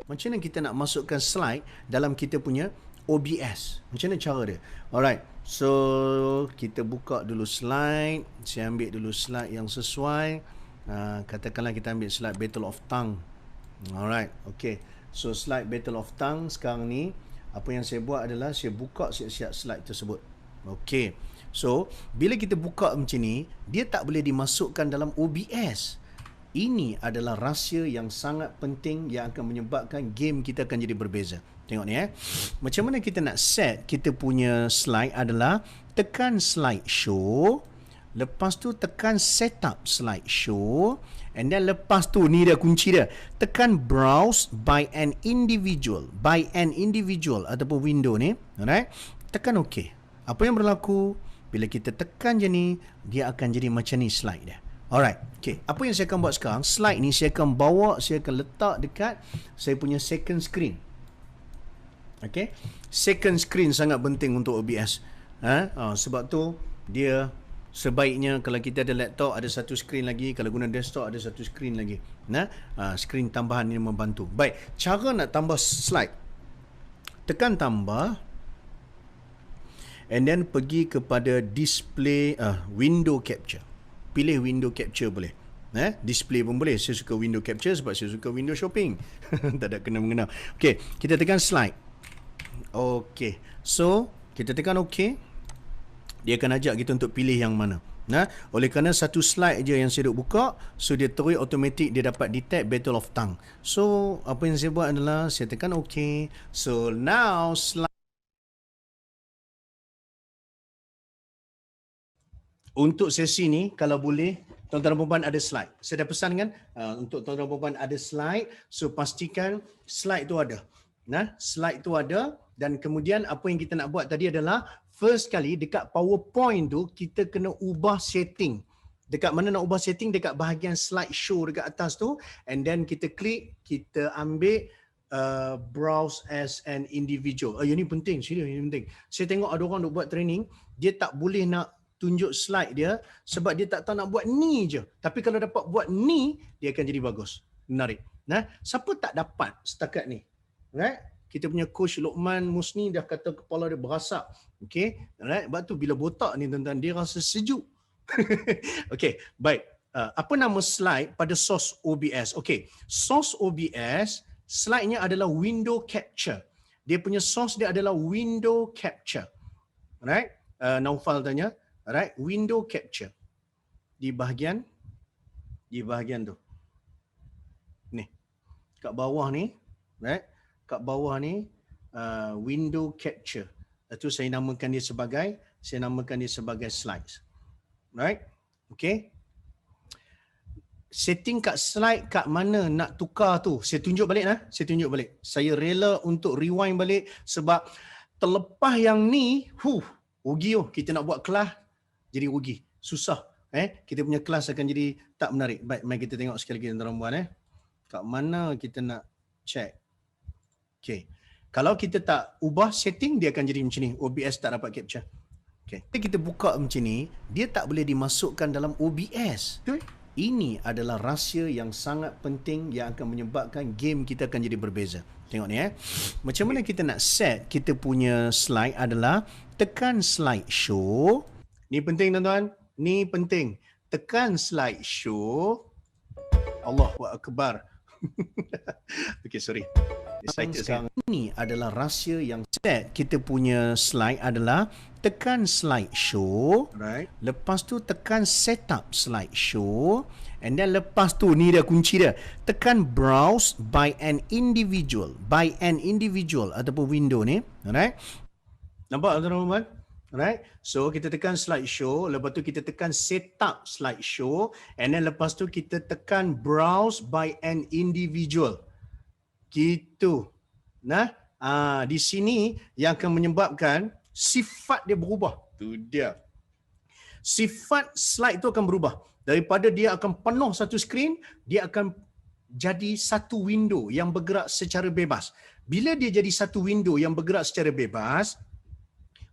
Macam mana kita nak masukkan slide dalam kita punya OBS? Macam mana cara dia? Alright. So, kita buka dulu slide. Saya ambil dulu slide yang sesuai. Katakanlah kita ambil slide Battle of Tongue. Alright. Okay. So, slide Battle of Tongue sekarang ni, apa yang saya buat adalah saya buka siap-siap slide tersebut. Okay. So, bila kita buka macam ni, dia tak boleh dimasukkan dalam OBS. Ini adalah rahsia yang sangat penting yang akan menyebabkan game kita akan jadi berbeza. Tengok ni Macam mana kita nak set kita punya slide adalah tekan slideshow, lepas tu tekan setup slideshow, and then lepas tu ni dia kunci dia. Tekan browse by an individual ataupun window ni. Alright? Tekan OK. Apa yang berlaku bila kita tekan je ni, dia akan jadi macam ni slide dia. Alright. Okay. Apa yang saya akan buat sekarang, slide ni saya akan bawa, saya akan letak dekat saya punya second screen. Okay. Second screen sangat penting untuk OBS. Sebab tu dia sebaiknya kalau kita ada laptop ada satu screen lagi, kalau guna desktop ada satu screen lagi. Screen tambahan ini membantu. Baik, cara nak tambah slide. Tekan tambah and then pergi kepada display window capture. Pilih window capture boleh. Display pun boleh. Saya suka window capture sebab saya suka window shopping. Tak ada kena-mengena. Okey, kita tekan slide. Okey. So, kita tekan OK. Dia akan ajak kita untuk pilih yang mana. Oleh kerana satu slide je yang saya duk buka, so dia terus automatic dia dapat detect Battle of Tongue. So, apa yang saya buat adalah saya tekan OK. So, now slide. Untuk sesi ni, kalau boleh, tuan-tuan dan puan ada slide. Saya dah pesan kan, untuk tuan-tuan dan puan ada slide. So, pastikan slide tu ada. Slide tu ada. Dan kemudian apa yang kita nak buat tadi adalah first kali dekat PowerPoint tu kita kena ubah setting. Dekat mana nak ubah setting, dekat bahagian slideshow dekat atas tu, and then kita klik, kita ambil browse as an individual. Yang ni penting, serius ini penting. Saya tengok ada orang nak buat training, dia tak boleh nak tunjuk slide dia sebab dia tak tahu nak buat ni je. Tapi kalau dapat buat ni, dia akan jadi bagus. Menarik. Nah, siapa tak dapat setakat ni? Right? Kita punya coach Luqman Musni dah kata kepala dia berasap. Okay? Right? Sebab tu bila botak ni tuan-tuan, dia rasa sejuk. Okay, baik. Apa nama slide pada source OBS? Okay, source OBS, slide-nya adalah window capture. Dia punya source dia adalah window capture. Alright? Naufal tanya. Alright, window capture. Di bahagian tu. Ni. Kat bawah ni, right? Kat bawah ni window capture. Itu saya namakan dia sebagai slides. Right? Okay. Setting kat slide kat mana nak tukar tu. Saya tunjuk balik. Saya rela untuk rewind balik sebab terlepas yang ni, rugi kita nak buat kelas jadi rugi. Susah. Kita punya kelas akan jadi tak menarik. Baik, mari kita tengok sekali lagi tuan-tuan puan. Kat mana kita nak check. Okay. Kalau kita tak ubah setting, dia akan jadi macam ni. OBS tak dapat capture. Okay. Kita buka macam ni, dia tak boleh dimasukkan dalam OBS. Betul. Ini adalah rahsia yang sangat penting yang akan menyebabkan game kita akan jadi berbeza. Tengok ni Macam mana kita nak set kita punya slide adalah tekan slideshow. Ni penting tuan-tuan. Ni penting. Tekan slideshow. Allahu Akbar. Okay, sorry. Sekarang ini adalah rahsia yang set kita punya slide adalah tekan slideshow. Right. Lepas tu tekan setup slideshow. And then lepas tu ni dia kunci dia. Tekan browse by an individual. By an individual ataupun window ni. Alright. Nampak tuan-tuan? Alright. So kita tekan slideshow, lepas tu kita tekan setup slideshow, and then lepas tu kita tekan browse by an individual. Gitu. Nah, di sini yang akan menyebabkan sifat dia berubah. Tu dia. Sifat slide tu akan berubah. Daripada dia akan penuh satu skrin, dia akan jadi satu window yang bergerak secara bebas. Bila dia jadi satu window yang bergerak secara bebas,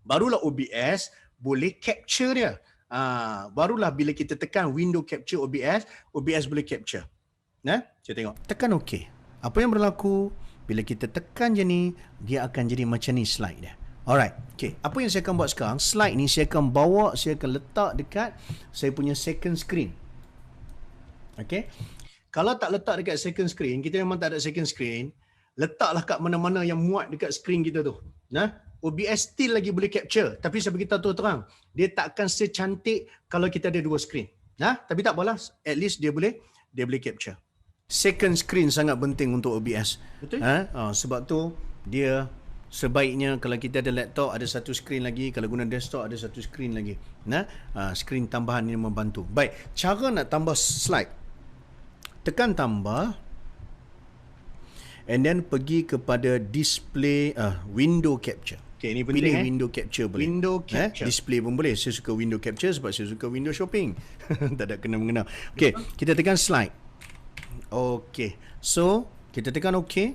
barulah OBS boleh capture dia. Barulah bila kita tekan window capture OBS boleh capture. Nah, saya tengok. Tekan OK. Apa yang berlaku bila kita tekan je ni, dia akan jadi macam ni slide dia. Alright. Okay. Apa yang saya akan buat sekarang, slide ni saya akan bawa, saya akan letak dekat saya punya second screen. Okay. Kalau tak letak dekat second screen, kita memang tak ada second screen, letaklah kat mana-mana yang muat dekat screen kita tu. Nah, OBS still lagi boleh capture, tapi saya beritahu terang, dia takkan secantik kalau kita ada dua screen. Nah, tapi tak apalah, at least dia boleh capture. Second screen sangat penting untuk OBS. Betul. Sebab tu dia sebaiknya kalau kita ada laptop ada satu screen lagi, kalau guna desktop ada satu screen lagi. Screen tambahan ini membantu. Baik, cara nak tambah slide. Tekan tambah and then pergi kepada display window capture. Okay, ini penting. Pilih window capture boleh. Window capture. Display pun boleh. Saya suka window capture sebab saya suka window shopping. Tak ada kena-mengena. Okay, kita tekan slide. Okay, so kita tekan OK.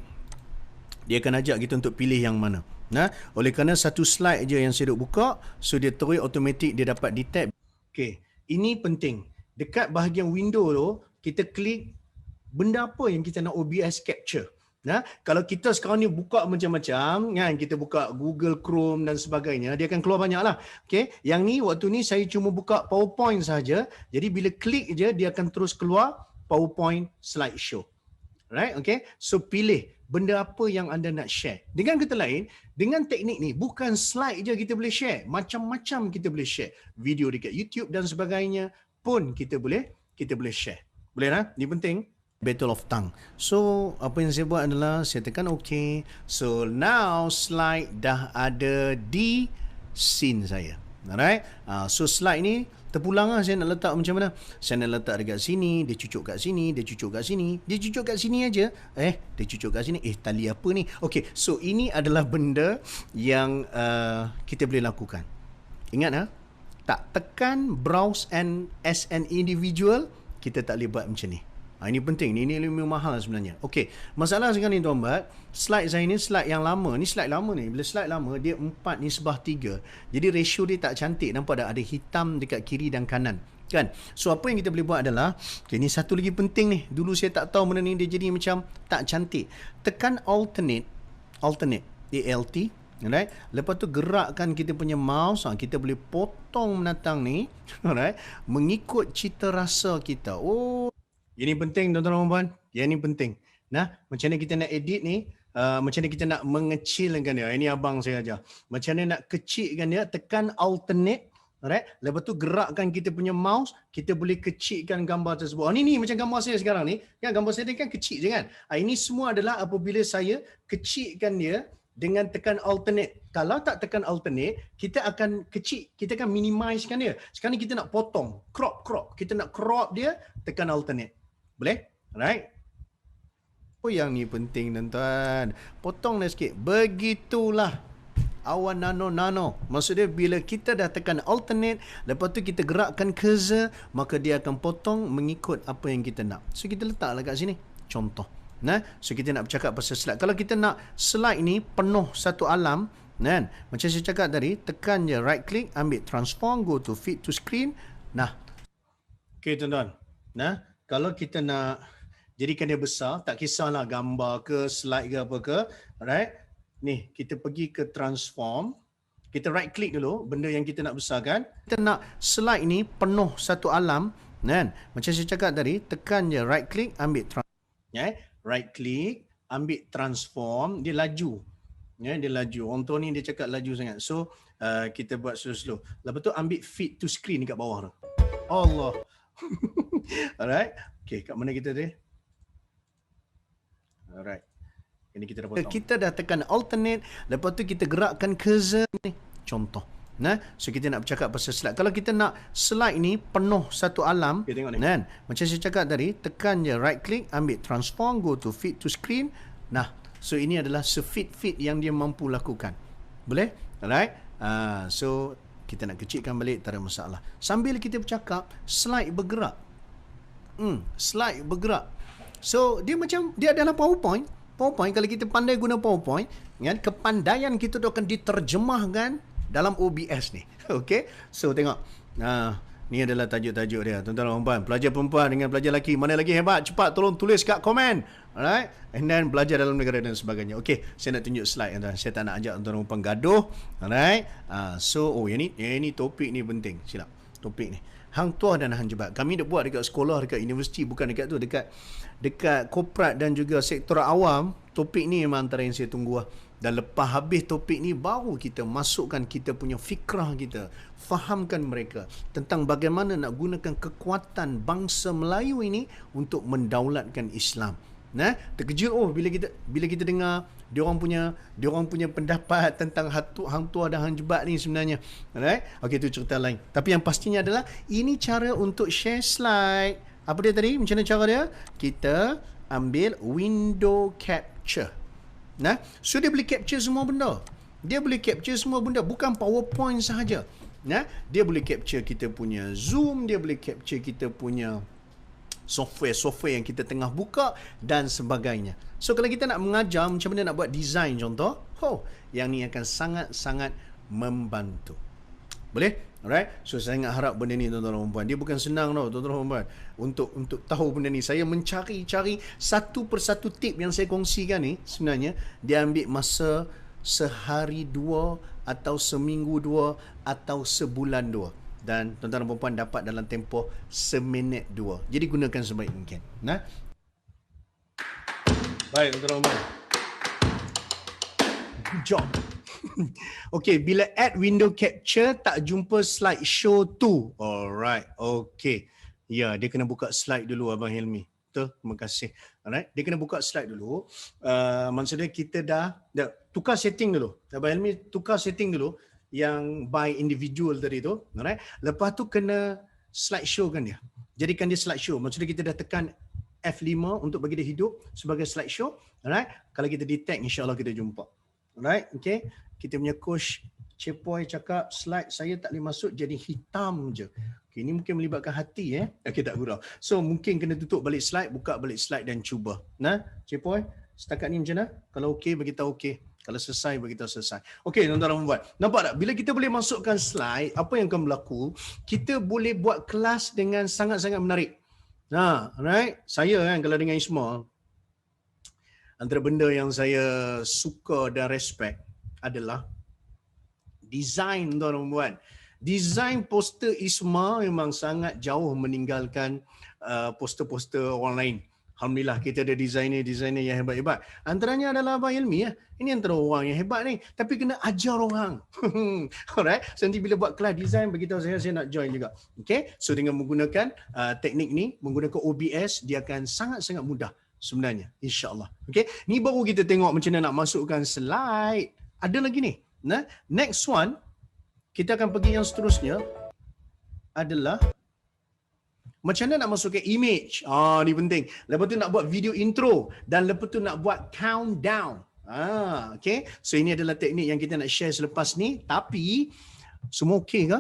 Dia akan ajak kita untuk pilih yang mana. Oleh kerana satu slide je yang saya duk buka, so dia terus automatic dia dapat detect. Okay, ini penting. Dekat bahagian window tu, kita klik benda apa yang kita nak OBS capture. Kalau kita sekarang ni buka macam-macam, kan, kita buka Google Chrome dan sebagainya, dia akan keluar banyak lah. Okay, yang ni waktu ni saya cuma buka PowerPoint saja. Jadi bila klik je, dia akan terus keluar PowerPoint slideshow. Right, okay. So pilih benda apa yang anda nak share. Dengan kata lain, dengan teknik ni, bukan slide je kita boleh share. Macam-macam kita boleh share. Video dekat YouTube dan sebagainya pun kita boleh share. Boleh lah? Ini penting. Battle of tongue. So, apa yang saya buat adalah saya tekan OK. So, now slide dah ada di scene saya. Alright. So, slide ni terpulang lah saya nak letak macam mana. Saya nak letak dekat sini, dia cucuk kat sini, dia cucuk kat sini. Dia cucuk kat sini aja. Dia cucuk kat sini. Tali apa ni? Okay, so ini adalah benda yang kita boleh lakukan. Ingat tak tekan browse as an individual, kita tak boleh buat macam ni. Ini penting. Ini ilmu mahal sebenarnya. Okey, masalah sekarang ni tuan-tuan, slide saya ni slide yang lama. Ni slide lama ni. Bila slide lama, dia 4:3. Jadi ratio dia tak cantik. Nampak tak? Ada hitam dekat kiri dan kanan. Kan? So apa yang kita boleh buat adalah, okay, ni satu lagi penting ni. Dulu saya tak tahu benda ni, dia jadi macam tak cantik. Tekan alternate, ALT. Alright. Lepas tu gerakkan kita punya mouse, kita boleh potong menatang ni, alright, mengikut cita rasa kita. Oh, ini penting tuan-tuan dan puan. Yang ni penting. Nah, macam mana kita nak edit ni? Macam mana kita nak mengecilkan dia? Ini abang saya ajar. Macam mana nak kecilkan dia? Tekan alternate. Alright. Lepas tu gerakkan kita punya mouse, kita boleh kecilkan gambar tersebut. Ni macam gambar saya sekarang ni. Kan gambar saya ni kan kecil je kan? Ini semua adalah apabila saya kecilkan dia dengan tekan alternate. Kalau tak tekan alternate, kita akan kecil, kita akan minimizekan dia. Sekarang ni kita nak potong, crop. Kita nak crop dia, tekan alternate. Boleh? Alright. Oh, yang ni penting tuan-tuan. Potong dah sikit. Begitulah awan nano. Maksudnya bila kita dah tekan alternate, lepas tu kita gerakkan cursor, maka dia akan potong mengikut apa yang kita nak. So kita letaklah kat sini. Contoh. Nah, so kita nak bercakap pasal slide. Kalau kita nak slide ni penuh satu alam, kan? Macam saya cakap tadi, tekan je right click, ambil transform, go to fit to screen. Nah. Okey tuan-tuan. Nah, kalau kita nak jadikan dia besar, tak kisahlah gambar ke, slide ke apa ke, alright? Ni, kita pergi ke transform. Kita right click dulu, benda yang kita nak besarkan. Kita nak slide ni penuh satu alam, kan? Macam saya cakap tadi, tekan je right click, ambil right click, ambil transform, dia laju. Dia laju. Orang tua ni dia cakap laju sangat. So, kita buat slow-slow. Lepas tu ambil fit to screen dekat bawah tu. Allah. Alright. Okay, kat mana kita tadi? Alright. Ini kita dah potong. Kita dah tekan alternate, lepas tu kita gerakkan cursor ni. Contoh. Nah, so kita nak bercakap pasal slide. Kalau kita nak slide ni penuh satu alam, okay, kan? Macam saya cakap tadi, tekan je right click, ambil transform, go to fit to screen. Nah, so ini adalah sefit-fit yang dia mampu lakukan. Boleh? Alright. So kita nak kecilkan balik, tak ada masalah. Sambil kita bercakap, slide bergerak. Slide bergerak. So dia macam, dia adalah PowerPoint. Kalau kita pandai guna PowerPoint, kan, kepandaian kita tu akan diterjemahkan dalam OBS ni. Okay. So tengok. Ni adalah tajuk-tajuk dia. Tuan-tuan dan puan, pelajar perempuan dengan pelajar lelaki, mana lagi hebat? Cepat tolong tulis kat komen. Alright. And then belajar dalam negara dan sebagainya. Okay. Saya nak tunjuk slide. Saya tak nak ajak tuan-tuan dan puan gaduh. Alright. So, yang ni topik ni penting. Silap. Topik ni. Hang tuah dan hang jebat. Kami dah buat dekat sekolah, dekat universiti, bukan dekat tu, dekat korporat dan juga sektor awam. Topik ni memang antara yang saya tunggu lah. Dan lepas habis topik ni, baru kita masukkan kita punya fikrah kita, fahamkan mereka tentang bagaimana nak gunakan kekuatan bangsa Melayu ini untuk mendaulatkan Islam. Nah, terkejut bila kita dengar dia orang punya pendapat tentang hang tua dan hang jebat ni sebenarnya. Alright? Okey, itu cerita lain. Tapi yang pastinya adalah ini cara untuk share slide. Apa dia tadi? Macam mana cara dia? Kita ambil window capture. Nah, so dia boleh capture semua benda. Bukan PowerPoint sahaja. Nah, dia boleh capture kita punya Zoom, dia boleh capture kita punya software yang kita tengah buka dan sebagainya. So kalau kita nak mengajar macam mana nak buat design contoh, yang ni akan sangat-sangat membantu. Boleh? Alright. So saya sangat harap benda ni tuan-tuan dan puan. Dia bukan senang tau tuan-tuan dan puan. Untuk tahu benda ni, saya mencari satu persatu tip yang saya kongsikan ni sebenarnya dia ambil masa sehari 2 atau seminggu 2 atau sebulan 2. Dan tuan-tuan dan puan dapat dalam tempoh seminit 2. Jadi gunakan sebaik mungkin. Nah. Baik, tuan-tuan dan puan. Good job. Okay, bila add window capture tak jumpa slideshow tu. Alright, okay. Ya, dia kena buka slide dulu Abang Helmi. Betul, terima kasih. Alright, dia kena buka slide dulu. Maksudnya kita dah tukar setting dulu. Abang Helmi tukar setting dulu yang by individual tadi tu. Alright. Lepas tu kena slideshow kan dia. Jadikan dia slideshow. Maksudnya kita dah tekan F5 untuk bagi dia hidup sebagai slideshow. Alright. Kalau kita detect, insya-Allah kita jumpa. Alright. Okay. Kita punya coach Cepoy cakap slide saya tak boleh masuk jadi hitam je. Okay, ini mungkin melibatkan hati Okay, tak gurau. So mungkin kena tutup balik slide, buka balik slide dan cuba. Nah, Cepoy, setakat ni macam mana? Kalau okey, beritahu okey. Kalau selesai, beritahu selesai. Okey, tuan-tuan dan puan. Nampak tak? Bila kita boleh masukkan slide, apa yang akan berlaku? Kita boleh buat kelas dengan sangat-sangat menarik. Nah, alright. Saya kan kalau dengan Ismail, antara benda yang saya suka dan respect adalah design, tuan-tuan dan puan. Design poster Isma memang sangat jauh meninggalkan poster-poster orang lain. Alhamdulillah kita ada designer yang hebat-hebat. Antaranya adalah Abang Hilmi Ini antara orang yang hebat ni. Tapi kena ajar orang. Alright. So nanti bila buat kelas design, beritahu saya nak join juga. Okay. So dengan menggunakan teknik ni, menggunakan OBS, dia akan sangat-sangat mudah sebenarnya. InsyaAllah. Okay. Ni baru kita tengok macam mana nak masukkan slide. Ada lagi ni. Nah, next one, kita akan pergi yang seterusnya adalah macam mana nak masukkan image. Ni penting. Lepas tu nak buat video intro dan lepas tu nak buat countdown. Okay. So ini adalah teknik yang kita nak share selepas ni. Tapi semua okey ke?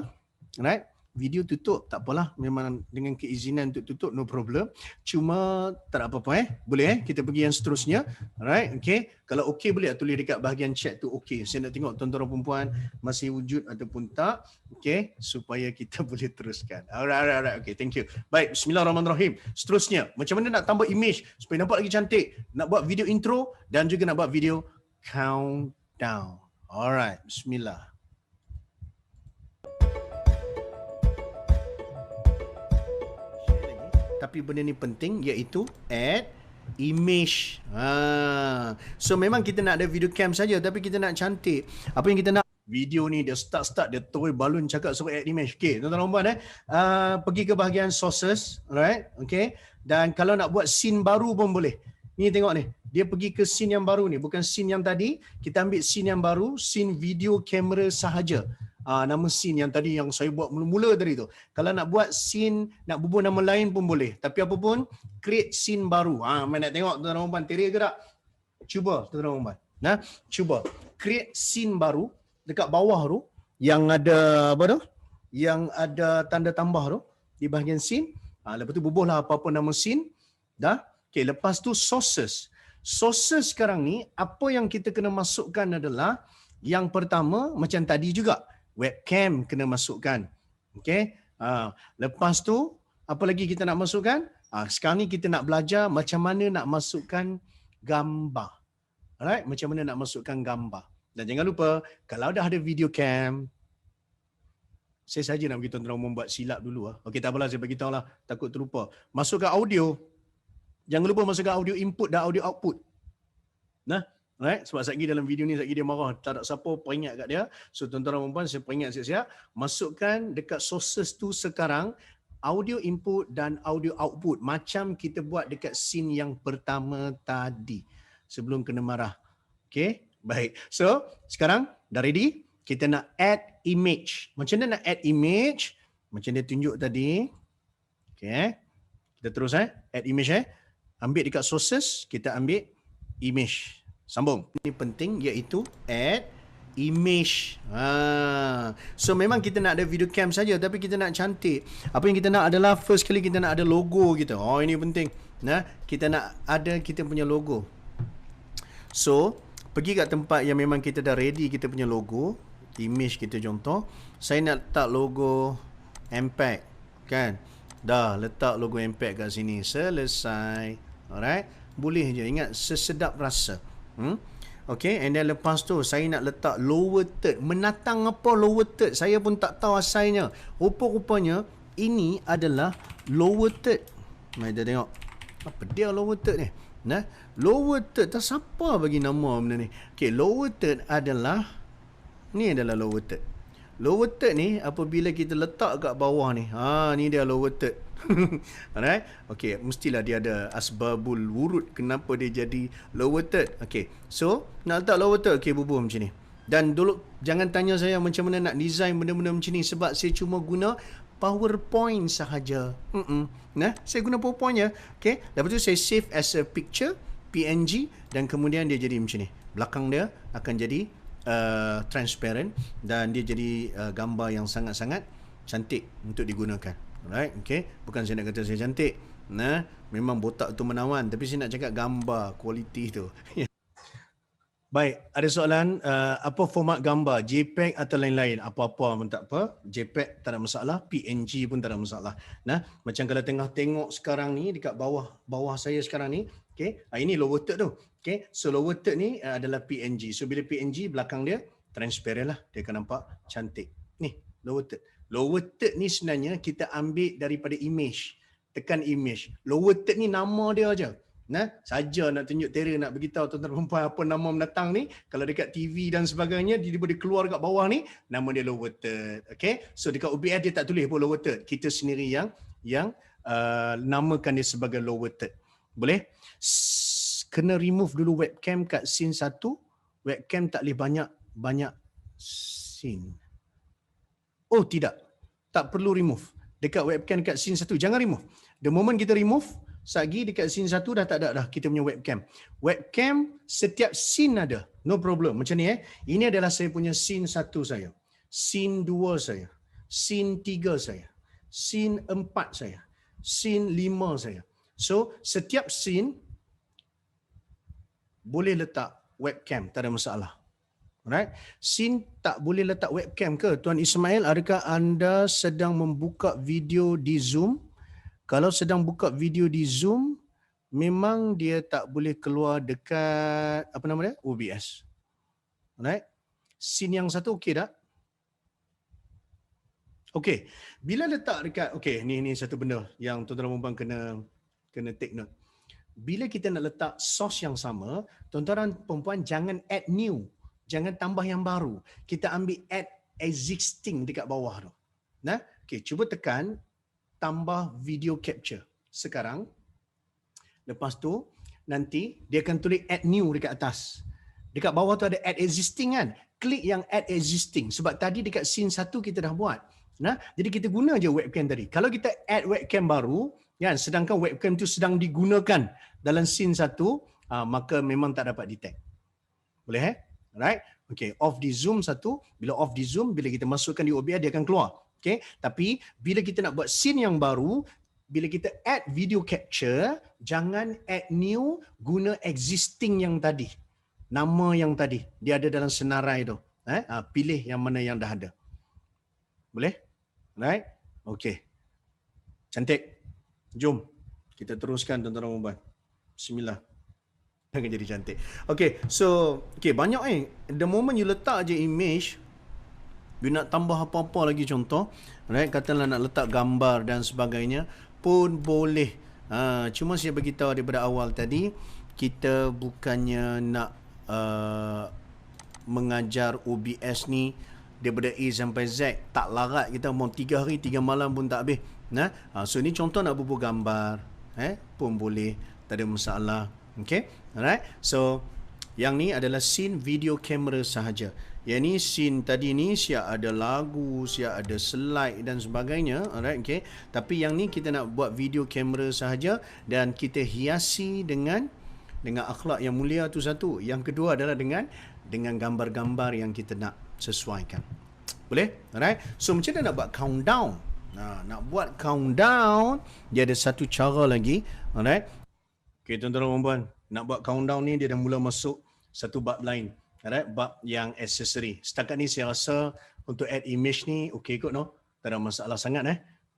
Right? Video tutup tak apalah, memang dengan keizinan untuk tutup no problem. Cuma tak apa-apa boleh kita pergi yang seterusnya. Alright, okay. Kalau okey boleh tulis dekat bahagian chat tu okey. Saya nak tengok tuan-tuan perempuan masih wujud ataupun tak. Okay, supaya kita boleh teruskan. Alright. Okay, thank you. Baik, bismillahirrahmanirrahim. Seterusnya, macam mana nak tambah image supaya nampak lagi cantik? Nak buat video intro dan juga nak buat video countdown. Alright, bismillah. Tapi benda ni penting iaitu add image. So memang kita nak ada video cam saja tapi kita nak cantik. Apa yang kita nak? Video ni dia start dia terus balun cakap suruh add image. Okey, tuan-tuan dan puan pergi ke bahagian sources, alright? Okey. Dan kalau nak buat scene baru pun boleh. Ni tengok ni. Dia pergi ke scene yang baru ni, bukan scene yang tadi. Kita ambil scene yang baru, scene video kamera sahaja. Nama scene yang tadi yang saya buat mula-mula tadi tu. Kalau nak buat scene, nak bubuh nama lain pun boleh. Tapi apa pun, create scene baru. Mana nak tengok tuan-tuan dan puan, teria ke tak? Cuba tuan-tuan dan puan. Nah, cuba create scene baru dekat bawah tu yang ada apa tu? Yang ada tanda tambah tu di bahagian scene. Lepas tu bubuhlah apa-apa nama scene. Dah. Okey, lepas tu sources. Sources sekarang ni apa yang kita kena masukkan adalah yang pertama macam tadi juga. Webcam kena masukkan. Okey. Lepas tu apa lagi kita nak masukkan? Sekarang ni kita nak belajar macam mana nak masukkan gambar. Alright, macam mana nak masukkan gambar. Dan jangan lupa kalau dah ada video cam, saya saja nak beritahu tuan-tuan membuat silap dulu Okey, tak apalah saya bagi tahulah, takut terlupa. Masukkan audio. Jangan lupa masukkan audio input dan audio output. Nah, right? Sebab sekejap dalam video ni sekejap dia marah, tak ada siapa peringat kat dia. So tuan-tuan dan puan, saya peringat siap-siap. Masukkan dekat sources tu sekarang audio input dan audio output macam kita buat dekat scene yang pertama tadi sebelum kena marah. Okay, baik. So sekarang dah ready. Kita nak add image. Macam mana nak add image? Macam dia tunjuk tadi. Okay, kita terus add image Ambil dekat sources, kita ambil image. Sambung. Ini penting iaitu add image. So memang kita nak ada video cam saja tapi kita nak cantik. Apa yang kita nak adalah first kali kita nak ada logo kita. Ini penting. Nah, kita nak ada kita punya logo. So, pergi kat tempat yang memang kita dah ready kita punya logo, image kita contoh. Saya nak letak logo Impact, kan? Dah letak logo Impact kat sini. Selesai. Alright. Boleh je, ingat sesedap rasa. Okay, and then lepas tu saya nak letak lower third. Menatang apa lower third? Saya pun tak tahu asalnya. Rupa-rupanya ini adalah lower third. Mari kita tengok. Apa dia lower third ni? Nah, lower third tak siapa bagi nama benda ni. Okay, lower third adalah ni adalah lower third. Lower third ni apabila kita letak kat bawah ni. Ni dia lower third. Alright. Okay, mestilah dia ada asbabul wurud kenapa dia jadi lower third. Okay, so nak letak lower third. Okay, bubuh macam ni. Dan dulu jangan tanya saya macam mana nak design benda-benda macam ni sebab saya cuma guna PowerPoint sahaja. Nah, saya guna PowerPoint je. Okay, lepas tu saya save as a picture PNG dan kemudian dia jadi macam ni. Belakang dia akan jadi transparent dan dia jadi gambar yang sangat-sangat cantik untuk digunakan. Alright, okay. Bukan saya nak kata saya cantik. Nah, memang botak tu menawan, tapi saya nak cakap gambar kualiti tu. Baik, ada soalan apa format gambar, JPEG atau lain-lain? Apa-apa pun tak apa. JPEG tak ada masalah, PNG pun tak ada masalah. Nah, macam kalau tengah tengok sekarang ni dekat bawah saya sekarang ni, okey. Ini lower third tu. Okey. So lower third ni adalah PNG. So bila PNG belakang dia transparent lah, dia akan nampak cantik. Ni lower third. Lower third ni sebenarnya kita ambil daripada image. Tekan image. Lower third ni nama dia aja. Nah, saja nak tunjuk terror, nak beritahu tuan-tuan perempuan apa nama mendatang ni, kalau dekat TV dan sebagainya dia boleh keluar dekat bawah ni, nama dia lower third. Okay, so dekat OBS dia tak tulis pun lower third, kita sendiri yang namakan dia sebagai lower third. Boleh? Kena remove dulu webcam kat scene 1. Webcam tak boleh banyak scene. Oh tidak, tak perlu remove dekat webcam kat scene 1. Jangan remove. The moment kita remove, sagi dekat scene 1 dah tak ada dah kita punya webcam. Webcam setiap scene ada. No problem. Macam ni Ini adalah saya punya scene 1 saya. Scene 2 saya. Scene 3 saya. Scene 4 saya. Scene 5 saya. So, setiap scene boleh letak webcam, tak ada masalah. Alright. Scene tak boleh letak webcam ke? Tuan Ismail, adakah anda sedang membuka video di Zoom? Kalau sedang buka video di Zoom, memang dia tak boleh keluar dekat apa nama dia? OBS. Alright. Scene yang satu okey tak? Okey. Bila letak dekat ni satu benda yang tuan-tuan dan puan kena take note. Bila kita nak letak source yang sama, tuan-tuan dan puan jangan add new, jangan tambah yang baru. Kita ambil add existing dekat bawah tu. Nah, okey, cuba tekan tambah video capture sekarang. Lepas tu nanti dia akan tulis add new dekat atas. Dekat bawah tu ada add existing kan. Klik yang add existing sebab tadi dekat scene 1 kita dah buat. Nah, jadi kita guna je webcam tadi. Kalau kita add webcam baru, kan, sedangkan webcam tu sedang digunakan dalam scene 1, maka memang tak dapat detect. Boleh Alright. Okay, off di zoom 1. Bila off di zoom, bila kita masukkan di OBS dia akan keluar. Okay, tapi bila kita nak buat scene yang baru, bila kita add video capture, jangan add new, guna existing yang tadi. Nama yang tadi, dia ada dalam senarai tu. Pilih yang mana yang dah ada. Boleh? Right? Okay. Cantik. Jom. Kita teruskan tuan-tuan dan puan. Bismillah. Akan jadi cantik. Okay, so banyak the moment you letak je image, you nak tambah apa-apa lagi contoh, right? Katalah nak letak gambar dan sebagainya pun boleh. Cuma saya beritahu daripada awal tadi, kita bukannya nak mengajar OBS ni daripada A sampai Z. Tak larat kita mau 3 hari 3 malam pun tak habis. So ni contoh nak bubuh gambar, pun boleh, tak ada masalah. Okay, alright. So yang ni adalah scene video kamera sahaja. Yang ni scene tadi ni siap ada lagu, siap ada slide dan sebagainya, alright, okay. Tapi yang ni kita nak buat video kamera sahaja dan kita hiasi dengan akhlak yang mulia tu satu. Yang kedua adalah dengan gambar-gambar yang kita nak sesuaikan. Boleh? Alright. So macam mana nak buat countdown? Nak buat countdown, dia ada satu cara lagi, alright. Okay, tuan-tuan dan puan, nak buat countdown ni dia dah mula masuk satu bab lain. Alright, bab yang accessory. Setakat ni saya rasa untuk add image ni okey kot no. Tak ada masalah sangat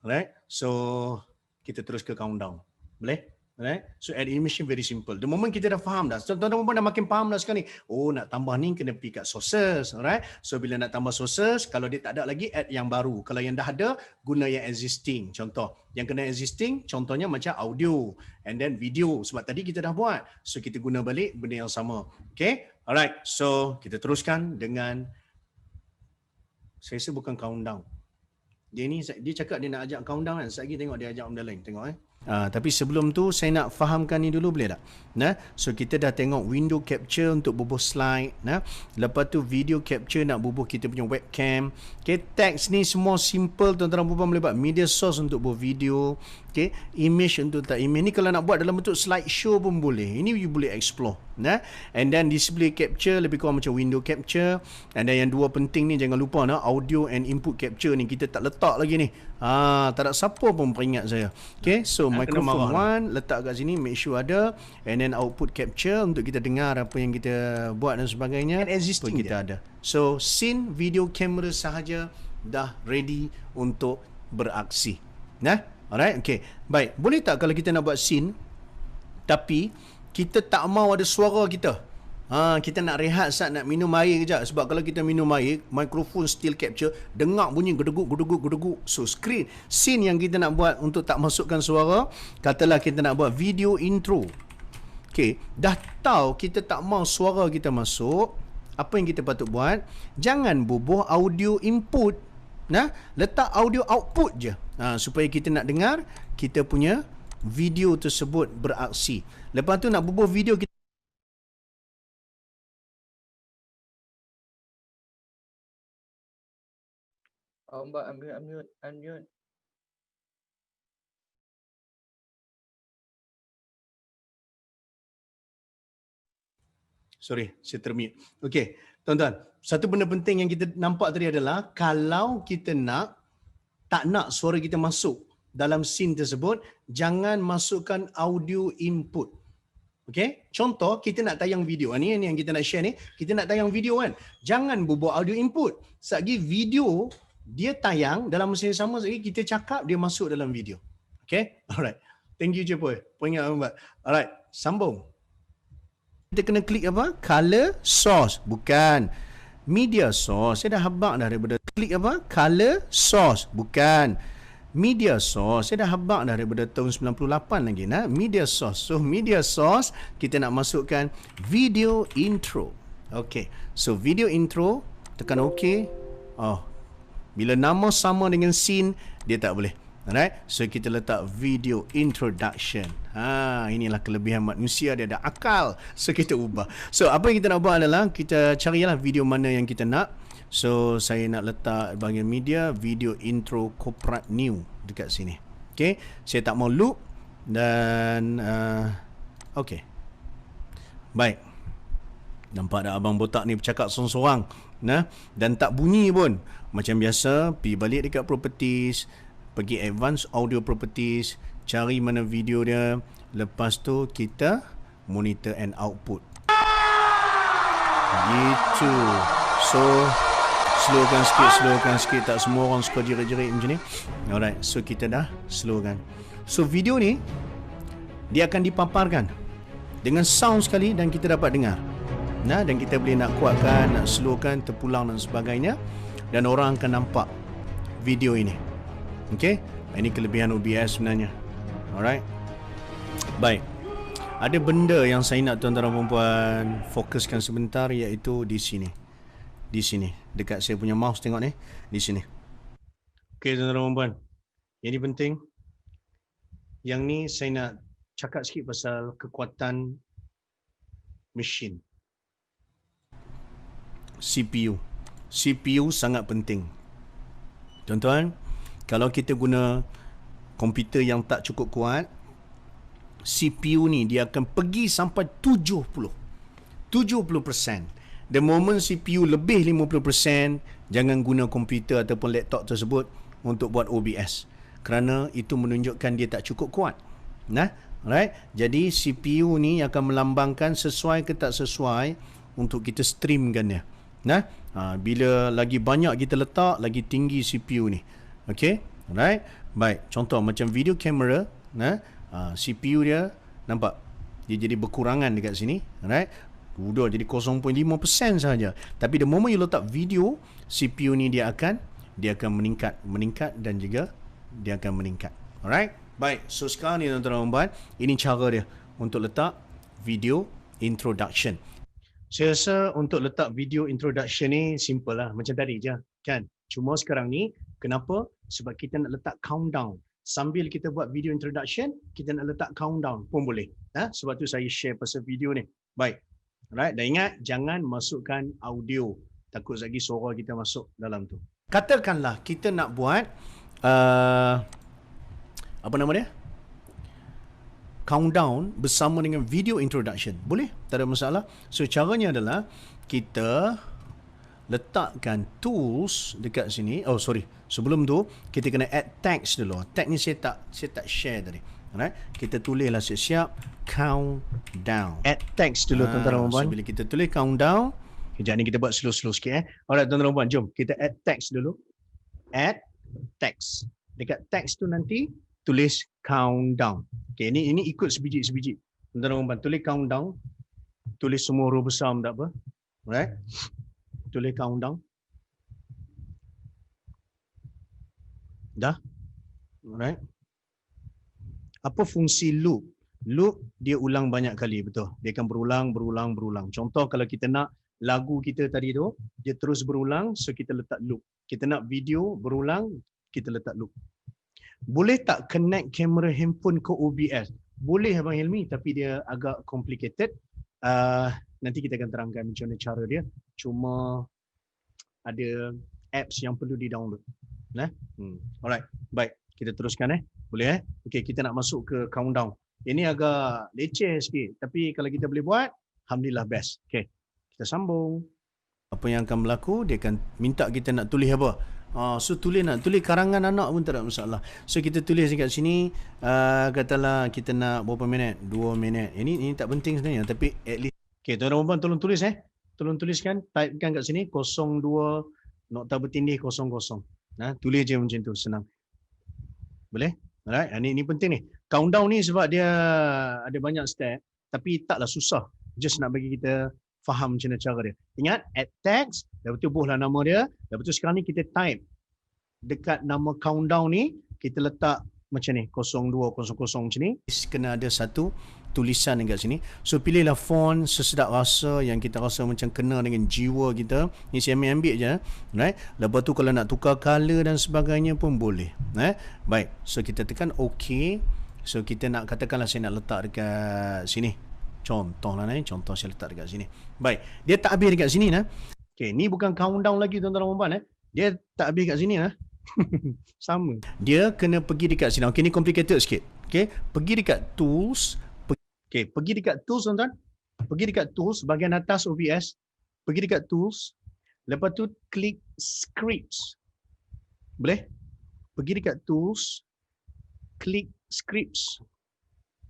Alright. So kita terus ke countdown. Boleh? Alright. So add image ni very simple. The moment kita dah faham dah. So tuan-tuan dah makin faham dah sekarang ni. Oh, nak tambah ni kena pergi kat sources. Alright. So bila nak tambah sources, kalau dia tak ada lagi, add yang baru. Kalau yang dah ada, guna yang existing. Contoh. Yang kena existing, contohnya macam audio. And then video. Sebab tadi kita dah buat. So kita guna balik benda yang sama. Okay. Alright. So kita teruskan dengan, saya rasa bukan countdown. Dia cakap dia nak ajak countdown kan. Sekejap lagi tengok dia ajak benda lain. Tengok Tapi sebelum tu saya nak fahamkan ni dulu, boleh tak? Nah, so kita dah tengok window capture untuk bubuh slide, nah. Lepas tu video capture nak bubuh kita punya webcam. Okay, text ni semua simple, tuan-tuan dan puan boleh buat. Media source untuk buat video, okay, image untuk tak image. Ni kalau nak buat dalam bentuk slideshow pun boleh. Ini you boleh explore, nah. And then display capture lebih kurang macam window capture. And then yang dua penting ni jangan lupa, nah, audio and input capture ni kita tak letak lagi ni. Tak ada siapa pun peringat saya. Okay, so microphone 1 letak kat sini, make sure ada. And then output capture untuk kita dengar apa yang kita buat dan sebagainya. And existing pun kita ada. So scene video kamera sahaja dah ready untuk beraksi. Nah, alright, okay. Baik, boleh tak kalau kita nak buat scene tapi kita tak mau ada suara kita? Kita nak rehat saat nak minum air kejap. Sebab kalau kita minum air, mikrofon still capture, dengar bunyi gedeguk. So scene yang kita nak buat untuk tak masukkan suara, katalah kita nak buat video intro. Okay, dah tahu kita tak mau suara kita masuk, apa yang kita patut buat? Jangan bubuh audio input. Nah, letak audio output je. Supaya kita nak dengar kita punya video tersebut beraksi. Lepas tu nak bubuh video kita Mbak, unmute. Sorry, saya termute. Okey, tuan-tuan. Satu benda penting yang kita nampak tadi adalah kalau kita tak nak suara kita masuk dalam scene tersebut, jangan masukkan audio input. Okey, contoh kita nak tayang video. Ini yang kita nak share ni, kita nak tayang video kan. Jangan bubuh audio input. Satgi video dia tayang dalam masa yang sama, satgi kita cakap dia masuk dalam video. Okey? Alright. Thank you je boy. Poingat Mbak. Alright, sambung. kita kena klik apa? Color source. Bukan media source. Saya dah habak dah daripada klik apa? Color source. Bukan media source. Saya dah habak dah daripada tahun 98 lagi. Media source. So media source kita nak masukkan video intro. Okay. So video intro, tekan OK. Bila nama sama dengan scene, dia tak boleh. Alright, so kita letak video introduction. Inilah kelebihan manusia, dia ada akal. So kita ubah. So apa yang kita nak buat adalah kita carilah video mana yang kita nak. So saya nak letak bahagian media video intro corporate new dekat sini. Okay, saya tak mau loop dan okay. Baik. Nampak tak abang botak ni bercakap sorang-sorang, dan tak bunyi pun. Macam biasa, pergi balik dekat properties, pergi advanced audio properties, cari mana video dia, lepas tu kita monitor and output. Gitu. So slowkan sikit, tak semua orang suka jerit-jerit macam ni. Alright, so kita dah slowkan. So video ni dia akan dipaparkan dengan sound sekali dan kita dapat dengar. Dan kita boleh nak kuatkan, nak slowkan, terpulang dan sebagainya, dan orang akan nampak video ini. Okey, ini kelebihan OBS sebenarnya. Alright. Baik. Ada benda yang saya nak tuan-tuan dan puan fokuskan sebentar, iaitu di sini. Di sini, dekat saya punya mouse, tengok ni, di sini. Okey tuan-tuan dan puan. Yang ini penting. Yang ni saya nak cakap sikit pasal kekuatan mesin. CPU sangat penting. Tuan-tuan, kalau kita guna komputer yang tak cukup kuat, CPU ni dia akan pergi sampai 70%. The moment CPU lebih 50%, jangan guna komputer ataupun laptop tersebut untuk buat OBS. Kerana itu menunjukkan dia tak cukup kuat. Right? Jadi CPU ni akan melambangkan sesuai ke tak sesuai untuk kita streamkan dia. Bila lagi banyak kita letak, lagi tinggi CPU ni. Okay, alright. Baik, contoh macam video kamera, CPU dia nampak dia jadi berkurangan dekat sini, alright. Sudah jadi 0.5% saja. Tapi the moment you letak video, CPU ni dia akan meningkat dan juga dia akan meningkat. Alright. Baik, so sekarang ni tuan-tuan dan puan, ini cara dia untuk letak video introduction. Saya rasa untuk letak video introduction ni simple lah, macam tadi je kan. Cuma sekarang ni kenapa? Sebab kita nak letak countdown sambil kita buat video introduction, kita nak letak countdown pun boleh. Sebab tu saya share pasal video ni. Baik. Alright, dan ingat jangan masukkan audio. Takut lagi suara kita masuk dalam tu. Katakanlah kita nak buat apa nama dia? Countdown bersama dengan video introduction. Boleh? Tak ada masalah. So caranya adalah kita letakkan tools dekat sini. Oh sorry. Sebelum tu kita kena add text dulu. Text ni saya tak share tadi. Alright. Kita tulislah siap-siap countdown. Add text dulu tuan-tuan dan puan. So bila kita tulis countdown, kejap ni kita buat slow-slow sikit. Alright tuan-tuan dan puan, jom kita add text dulu. Add text. Dekat text tu nanti tulis countdown. Okay, ini ikut sebiji-sebiji. Tuan-tuan dan puan, tulis countdown. Tulis semua huruf besar tak apa. Alright. Tulis countdown. Dah? Alright. Apa fungsi loop? Loop dia ulang banyak kali, betul. Dia akan berulang. Contoh kalau kita nak lagu kita tadi tu, dia terus berulang, so kita letak loop. Kita nak video berulang, kita letak loop. Boleh tak connect kamera handphone ke OBS? Boleh Abang Hilmi, tapi dia agak complicated. Nanti kita akan terangkan macam mana cara dia. Cuma ada apps yang perlu di-download. Alright, baik. Kita teruskan Boleh Okey, kita nak masuk ke countdown. Ini agak leceh sikit, tapi kalau kita boleh buat, alhamdulillah best. Okey. Kita sambung. apa yang akan berlaku, dia akan minta kita nak tulis apa. So nak tulis karangan anak pun tak ada masalah. So kita tulis dekat sini, katalah kita nak berapa minit? 2 minit. Ini tak penting sebenarnya, tapi at least. Okey, tuan-tuan tolong tulis Tolong tuliskan, typekan kat sini 02 nokta bertindih 00. Tulis je macam tu, senang. Boleh? Alright, ini penting ni. Countdown ni sebab dia ada banyak step, tapi taklah susah. Just nak bagi kita faham macam mana cara dia. Ingat, add text, lepas tu buhlah nama dia, lepas tu sekarang ni kita type dekat nama countdown ni, kita letak macam ni, 0200 macam ni. Kena ada satu tulisan dekat sini. So pilihlah font sesedap rasa yang kita rasa macam kena dengan jiwa kita. Ni saya ambil je. Right? Lepas tu kalau nak tukar color dan sebagainya pun boleh. Baik. So kita tekan OK. So kita nak katakanlah saya nak letak dekat sini. Contohlah contoh saya letak dekat sini. Baik. Dia tak habis dekat sini Okay, ni bukan countdown lagi tuan-tuan dan puan. Dia tak habis kat sini Sama. Dia kena pergi dekat sini. Okay, ni complicated sikit. Okay, pergi dekat tools. Okay, pergi dekat tools tuan-tuan. Pergi dekat tools bahagian atas OBS. Pergi dekat tools. Lepas tu klik scripts. Boleh? Pergi dekat tools. Klik scripts.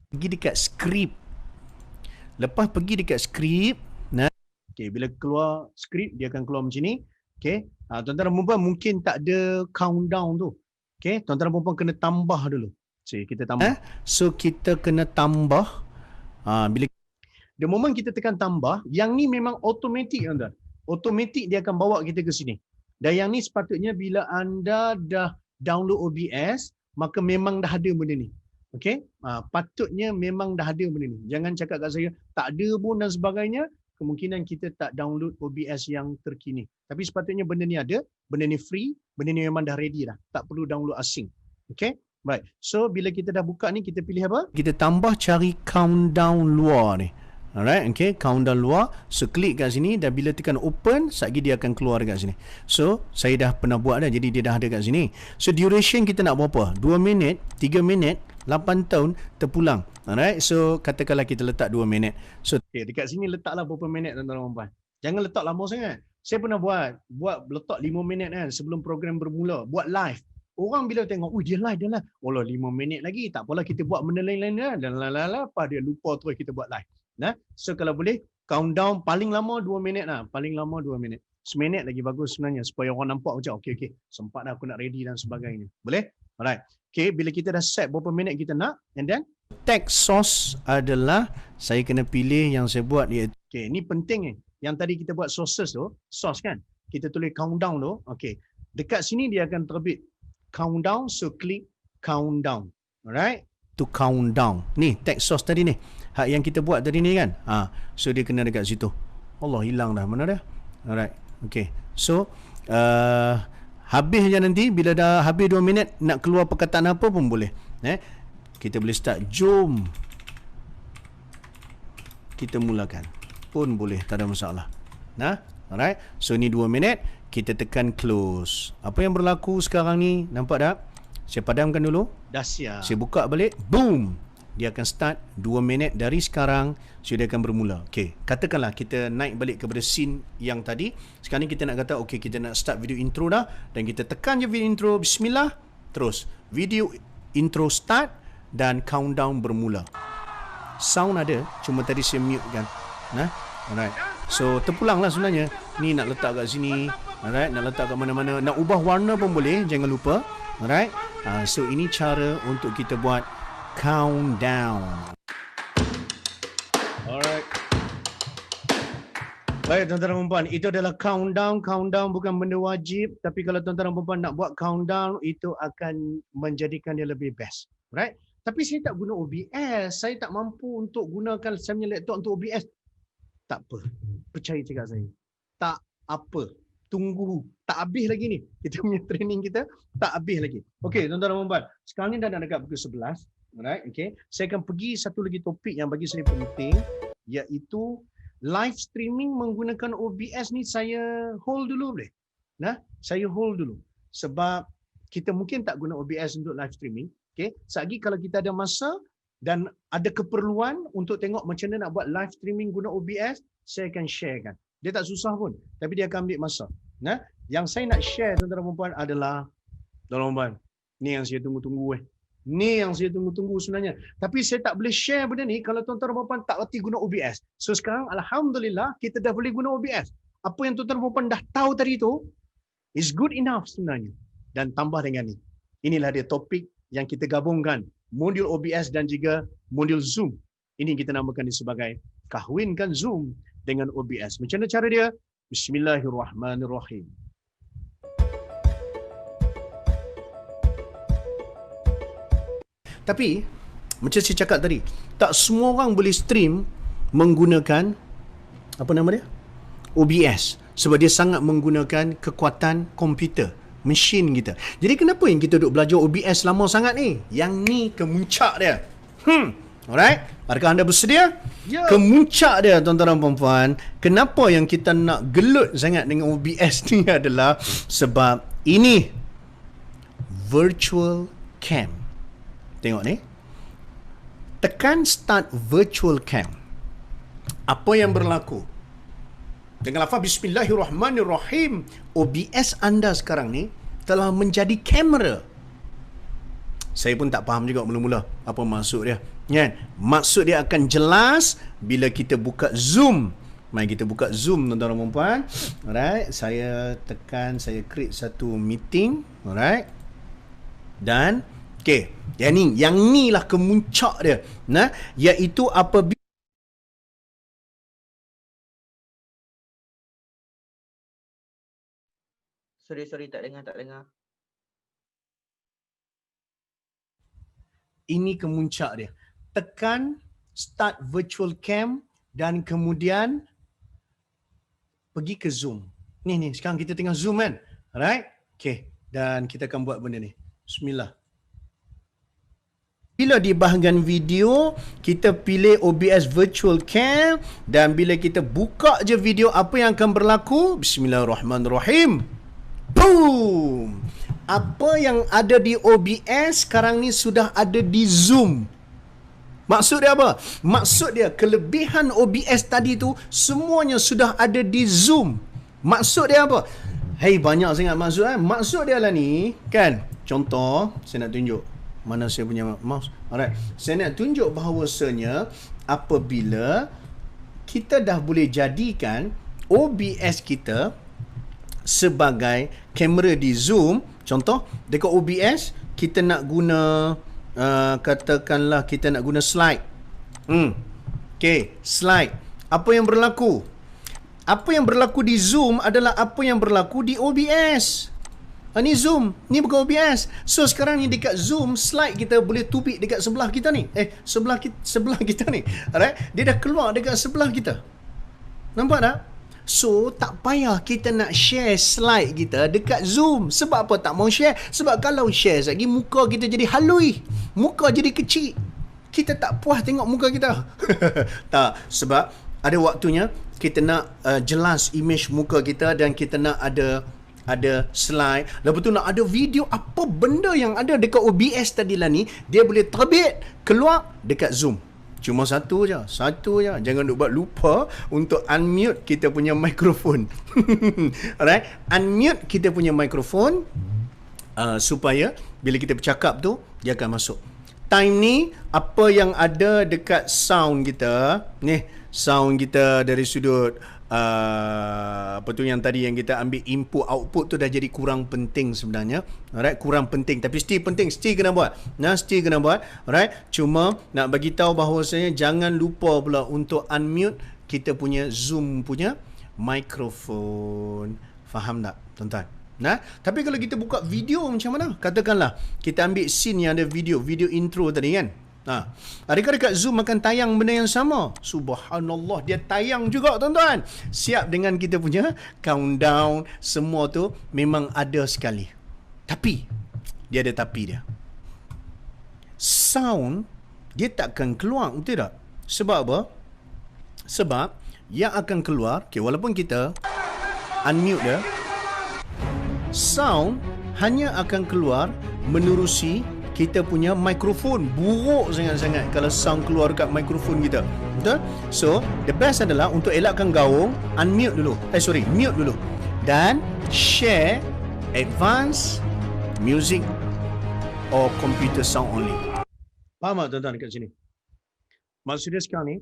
Pergi dekat script. Lepas pergi dekat script. Okay, bila keluar script, dia akan keluar macam ni. Okay. Tuan-tuan dan puan mungkin tak ada countdown tu. Okay. Tuan-tuan dan puan kena tambah dulu. So, kita tambah. So, kita kena tambah. Bila the moment kita tekan tambah, yang ni memang automatic tuan-tuan. Automatic dia akan bawa kita ke sini. Dan yang ni sepatutnya bila anda dah download OBS, maka memang dah ada benda ni. Okay. Patutnya memang dah ada benda ni. Jangan cakap kat saya, tak ada pun dan sebagainya. Kemungkinan kita tak download OBS yang terkini. Tapi sepatutnya benda ni ada, benda ni free, benda ni memang dah ready dah. Tak perlu download asing. Okay? Baik. So, bila kita dah buka ni, kita pilih apa? Kita tambah cari countdown luar ni. Alright, okay, countdown luar. So, klik kat sini dan bila tekan open, sekejap dia akan keluar dekat sini. So, saya dah pernah buat dah, jadi dia dah ada kat sini. So, duration kita nak berapa? 2 minit, 3 minit, 8 tahun, terpulang. Alright, so katakanlah kita letak 2 minit. So, okay, dekat sini letaklah berapa minit tuan-tuan dan puan. Jangan letak lama sangat. Saya pernah buat letak 5 minit sebelum program bermula, buat live. Orang bila tengok, dia live. Oh lah 5 minit lagi, tak apalah kita buat benda lain-lain dan apa dia lupa terus kita buat live. So kalau boleh countdown paling lama 2 minit paling lama 2 minit. Seminit lagi bagus sebenarnya supaya orang nampak macam okey sempat dah aku nak ready dan sebagainya. Boleh? Alright. Okay, bila kita dah set berapa minit kita nak, and then text source adalah saya kena pilih yang saya buat iaitu. Okay, ni penting ni. Yang tadi kita buat sources tu, source kan? Kita tulis countdown tu. Okay. Dekat sini dia akan terbit countdown, so klik countdown. Alright? To countdown. Ni text source tadi ni. Hak yang kita buat tadi ni kan? So dia kena dekat situ. Allah hilang dah. Mana dah? Alright. Okay. So habis je nanti, bila dah habis 2 minit nak keluar perkataan apa pun boleh. Kita boleh start, jom kita mulakan pun boleh, tak ada masalah. Alright, so ni 2 minit, kita tekan close. Apa yang berlaku sekarang ni, nampak tak? Saya padamkan dulu, Dah siap. saya buka balik, boom, dia akan start 2 minit dari sekarang. So dia akan bermula. Okay, katakanlah kita naik balik kepada scene yang tadi. Sekarang ni kita nak kata, okay, kita nak start video intro dah, dan kita tekan je video intro, bismillah, terus video intro start dan countdown bermula. Sound ada, cuma tadi saya mute kan. Alright, so terpulang lah sebenarnya. Ni nak letak kat sini, alright, nak letak kat mana-mana, nak ubah warna pun boleh, jangan lupa. Alright, so ini cara untuk kita buat countdown. Alright. Baik tuan-tuan dan puan-puan, itu adalah countdown. Countdown bukan benda wajib, tapi kalau tuan-tuan dan puan-puan nak buat countdown, itu akan menjadikan dia lebih best. Right? Tapi saya tak guna OBS. Saya tak mampu untuk gunakan saya punya laptop untuk OBS. Tak apa. Percaya cakap saya. Tak apa. Tunggu. Tak habis lagi ni. Kita punya training kita tak habis lagi. Okey, tuan-tuan dan puan-puan. Sekarang ni dah nak dekat pukul 11. Alright, okay. Saya akan pergi satu lagi topik yang bagi saya penting, iaitu live streaming menggunakan OBS ni. Saya hold dulu boleh? Saya hold dulu. Sebab kita mungkin tak guna OBS untuk live streaming. Okay. Selagi kalau kita ada masa dan ada keperluan untuk tengok macam mana nak buat live streaming guna OBS, saya akan sharekan. Dia tak susah pun, tapi dia akan ambil masa. Yang saya nak share tuan-tuan dan puan-puan adalah, tuan-tuan dan puan, ni yang saya tunggu-tunggu. Ni yang saya tunggu-tunggu sebenarnya. Tapi saya tak boleh share benda ni kalau tuan-tuan dan puan-puan tak reti guna OBS. So sekarang alhamdulillah kita dah boleh guna OBS. Apa yang tuan-tuan dan puan-puan dah tahu tadi tu is good enough sebenarnya. Dan tambah dengan ni. Inilah dia topik yang kita gabungkan, modul OBS dan juga modul Zoom. Ini kita namakan dia sebagai kahwinkan Zoom dengan OBS. Macam mana cara dia? Bismillahirrahmanirrahim. Tapi macam saya cakap tadi, tak semua orang boleh stream menggunakan apa nama dia? OBS, sebab dia sangat menggunakan kekuatan komputer, mesin kita. Jadi kenapa yang kita duk belajar OBS lama sangat ni? Yang ni kemuncak dia. Alright? Adakah anda bersedia? Yeah. Kemuncak dia tuan-tuan dan puan-puan. Kenapa yang kita nak gelut sangat dengan OBS ni adalah sebab ini virtual cam. Tengok ni. Tekan start virtual cam. Apa yang berlaku? Dengan lafaz Bismillahirrahmanirrahim, OBS anda sekarang ni telah menjadi kamera. Saya pun tak faham juga mula-mula apa maksud dia. Kan? Maksud dia akan jelas bila kita buka Zoom. Mari kita buka Zoom tuan-tuan dan puan. Alright, saya tekan, saya create satu meeting. Alright. Dan okey, yang ni lah kemuncak dia. Iaitu apabila Sorry, tak dengar. Ini kemuncak dia. Tekan start virtual cam dan kemudian pergi ke Zoom. Ni sekarang kita tengah Zoom kan? Alright? Okay. Dan kita akan buat benda ni. Bismillah. Bila di bahagian video, kita pilih OBS virtual cam dan bila kita buka je video, apa yang akan berlaku? Bismillahirrahmanirrahim. Boom! Apa yang ada di OBS sekarang ni sudah ada di Zoom. Maksud dia apa? Maksud dia kelebihan OBS tadi tu semuanya sudah ada di Zoom. Maksud dia apa? Hei, banyak sangat maksud. Maksud dia lah ni, kan? Contoh, saya nak tunjuk. Mana saya punya mouse? Alright. Saya nak tunjuk bahawasanya apabila kita dah boleh jadikan OBS kita sebagai kamera di Zoom. Contoh, dekat OBS, kita nak guna, katakanlah kita nak guna slide. Okay, slide. Apa yang berlaku? Apa yang berlaku di Zoom adalah apa yang berlaku di OBS. Ni Zoom, ni bukan OBS. So, sekarang ni dekat Zoom, slide kita boleh tubik dekat sebelah kita ni. Sebelah kita ni. Alright? Dia dah keluar dekat sebelah kita. Nampak tak? So, tak payah kita nak share slide kita dekat Zoom. Sebab apa tak mau share? Sebab kalau share lagi, muka kita jadi halui. Muka jadi kecil. Kita tak puas tengok muka kita. Tak, sebab ada waktunya kita nak jelas image muka kita dan kita nak ada slide. Lepas tu nak ada video apa benda yang ada dekat OBS tadi lah ni, dia boleh terbit keluar dekat Zoom. Cuma satu je. Jangan buat lupa untuk unmute kita punya mikrofon. Alright, unmute kita punya mikrofon supaya bila kita bercakap tu dia akan masuk. Time ni apa yang ada dekat sound kita, ni sound kita dari sudut apa tu yang tadi yang kita ambil input output tu dah jadi kurang penting sebenarnya. Alright, kurang penting tapi still penting, still kena buat. Still kena buat. Alright, cuma nak bagi tahu bahawasanya jangan lupa pula untuk unmute kita punya Zoom punya mikrofon. Faham tak, tuan-tuan? Tapi kalau kita buka video macam mana? Katakanlah kita ambil scene yang ada video intro tadi kan. Adakah dekat Zoom akan tayang benda yang sama? Subhanallah, dia tayang juga tuan-tuan. Siap dengan kita punya countdown, semua tu memang ada sekali. Tapi, dia ada tapi dia. Sound, dia takkan keluar, betul tak? Sebab apa? Sebab, yang akan keluar, walaupun kita unmute dia, sound hanya akan keluar menerusi kita punya mikrofon. Buruk sangat-sangat kalau sound keluar dekat mikrofon kita. Betul? So, the best adalah untuk elakkan gaung, mute dulu. Dan share advanced music or computer sound only. Faham tak tuan-tuan dekat sini? Maksudnya sekarang ni,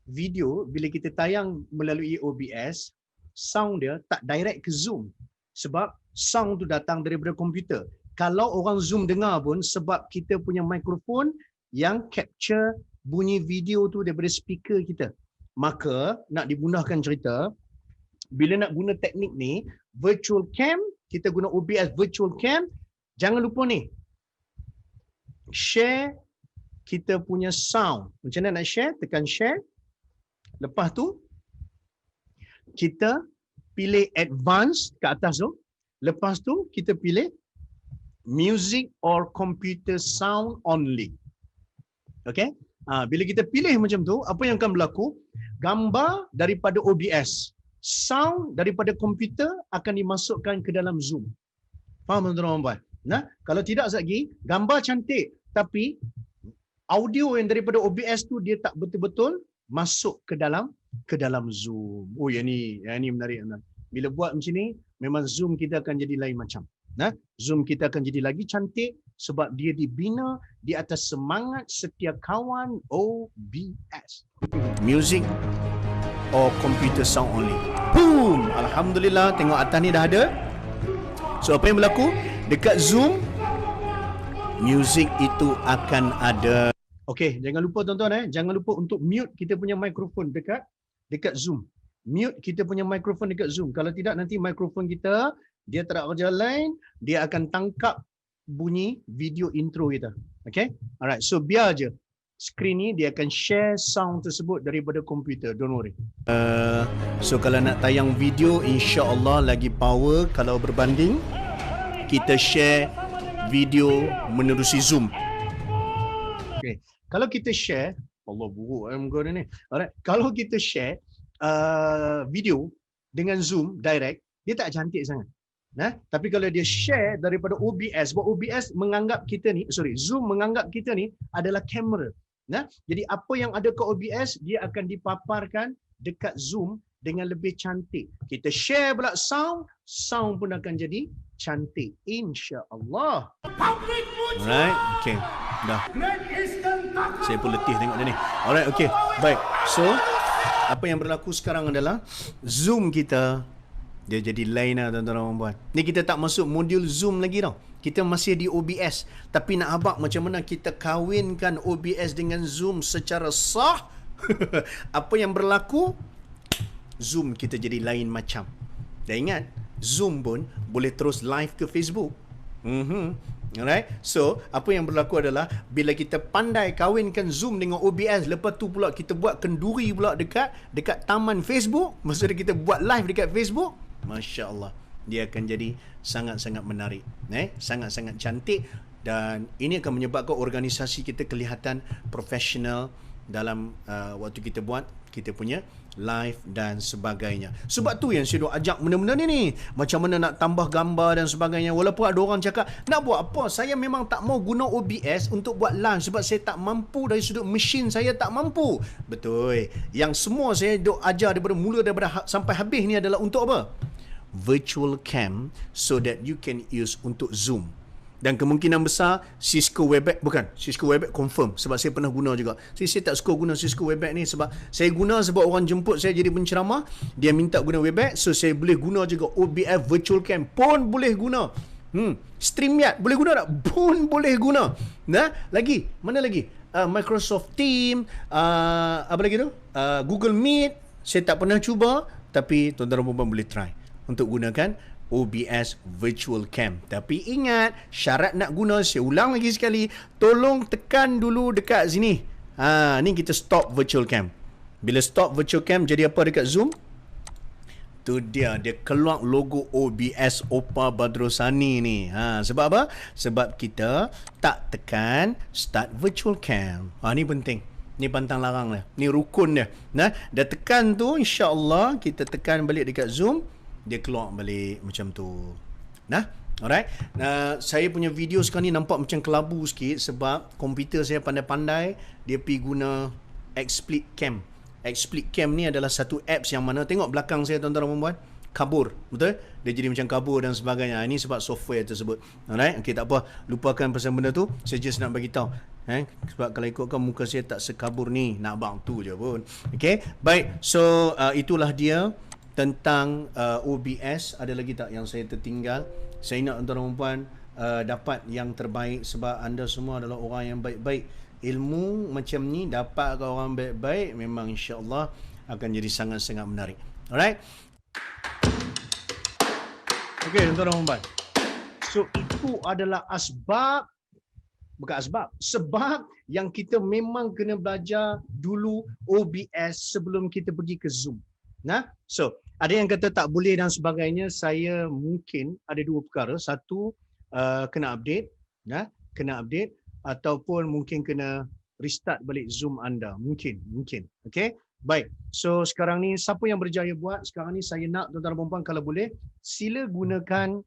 video bila kita tayang melalui OBS, sound dia tak direct ke Zoom. Sebab sound tu datang daripada komputer. Kalau orang Zoom dengar pun sebab kita punya mikrofon yang capture bunyi video tu daripada speaker kita. Maka nak dimudahkan cerita, bila nak guna teknik ni, virtual cam, kita guna OBS virtual cam, jangan lupa ni, share kita punya sound. Macam mana nak share? Tekan share. Lepas tu, kita pilih advance kat atas tu. Lepas tu, kita pilih music or computer sound only. Okay? Bila kita pilih macam tu, apa yang akan berlaku? Gambar daripada OBS, sound daripada komputer akan dimasukkan ke dalam Zoom. Faham tuan-tuan? Kalau tidak lagi, gambar cantik tapi audio yang daripada OBS tu dia tak betul-betul masuk ke dalam Zoom. Oh, yang ni menarik. Bila buat macam ni, memang Zoom kita akan jadi lain macam. Zoom kita akan jadi lagi cantik sebab dia dibina di atas semangat setia kawan OBS. Music or computer sound only. Boom! Alhamdulillah, tengok atas ni dah ada. So, apa yang berlaku? Dekat Zoom, music itu akan ada. Okey, jangan lupa tuan-tuan jangan lupa untuk mute kita punya mikrofon dekat Zoom. Mute kita punya mikrofon dekat Zoom. Kalau tidak nanti mikrofon kita dia tak ada kerja lain, dia akan tangkap bunyi video intro kita. Okay? Alright, so biar je skrin ni dia akan share sound tersebut daripada komputer. Don't worry. So kalau nak tayang video, insya-Allah lagi power kalau berbanding kita share video menerusi Zoom. Okay. Kalau kita share, Allah buruk muka dia ni. Alright, kalau kita share video dengan Zoom direct, dia tak cantik sangat. Tapi kalau dia share daripada OBS, sebab OBS menganggap kita ni, Zoom menganggap kita ni adalah kamera. Jadi apa yang ada ke OBS, dia akan dipaparkan dekat Zoom dengan lebih cantik. Kita share pula sound pun akan jadi cantik. InsyaAllah. Alright, okay. Dah. Saya pun letih tengok dia ni. Alright, okay. Baik. So, apa yang berlaku sekarang adalah Zoom kita dia jadi lain lah tuan-tuan dan puan. Ni kita tak masuk modul Zoom lagi tau. Kita masih di OBS. Tapi nak abang macam mana kita kawinkan OBS dengan Zoom secara sah? Apa yang berlaku? Zoom kita jadi lain macam. Dan ingat, Zoom pun boleh terus live ke Facebook. Alright. So, apa yang berlaku adalah bila kita pandai kawinkan Zoom dengan OBS, lepas tu pula kita buat kenduri pula dekat taman Facebook, maksudnya kita buat live dekat Facebook, masya-Allah, dia akan jadi sangat-sangat menarik, sangat-sangat cantik, dan ini akan menyebabkan organisasi kita kelihatan profesional dalam waktu kita buat kita punya live dan sebagainya. Sebab tu yang saya duk ajak benda-benda ni. Macam mana nak tambah gambar dan sebagainya. Walaupun ada orang cakap, nak buat apa? Saya memang tak mau guna OBS untuk buat live sebab saya tak mampu, dari sudut mesin saya tak mampu. Betul. Yang semua saya duk ajar daripada sampai habis ni adalah untuk apa? Virtual cam, so that you can use untuk Zoom. Dan kemungkinan besar Cisco Webex, bukan, Cisco Webex confirm sebab saya pernah guna juga. Saya tak suka guna Cisco Webex ni sebab saya guna sebab orang jemput saya jadi penceramah, dia minta guna Webex, so saya boleh guna juga OBS Virtual Cam pun boleh guna. StreamYard boleh guna tak? Pun boleh guna. Nah, lagi, mana lagi? Microsoft Teams, apa lagi tu? Google Meet, saya tak pernah cuba, tapi tuan-tuan dan puan boleh try untuk gunakan OBS Virtual Cam. Tapi ingat, syarat nak guna, saya ulang lagi sekali, tolong tekan dulu dekat sini. Ni kita stop Virtual Cam. Bila stop Virtual Cam, jadi apa dekat Zoom? Tu dia keluar logo OBS Opa Badrosani ni. Sebab apa? Sebab kita tak tekan Start Virtual Cam. Ni penting. Ni pantang larang dia. Ni rukun dia. Dah tekan tu, insya-Allah kita tekan balik dekat Zoom, dia keluar balik macam tu. Alright. Saya punya video sekarang ni nampak macam kelabu sikit sebab komputer saya pandai-pandai dia pergi guna XSplit Cam. XSplit Cam ni adalah satu apps yang mana, tengok belakang saya tuan-tuan dan puan, kabur, betul? Dia jadi macam kabur dan sebagainya. Ini sebab software tersebut. Alright. Okey, tak apa, lupakan pasal benda tu. Saya just nak bagi tahu. Sebab kalau ikutkan muka saya tak sekabur ni, nak bang tu je pun. Okey, baik. So itulah dia tentang OBS. Ada lagi tak yang saya tertinggal? Saya nak tuan-tuan dan puan dapat yang terbaik sebab anda semua adalah orang yang baik-baik. Ilmu macam ni dapat ke orang baik-baik, memang insya-Allah akan jadi sangat-sangat menarik. Alright. Okey, tuan-tuan dan puan. So itu adalah sebab yang kita memang kena belajar dulu OBS sebelum kita pergi ke Zoom. So ada yang kata tak boleh dan sebagainya. Saya mungkin ada dua perkara. Satu, kena update, ataupun mungkin kena restart balik Zoom anda. Mungkin. Okay? Baik. So sekarang ni siapa yang berjaya buat? Sekarang ni saya nak tuan-tuan dan puan kalau boleh sila gunakan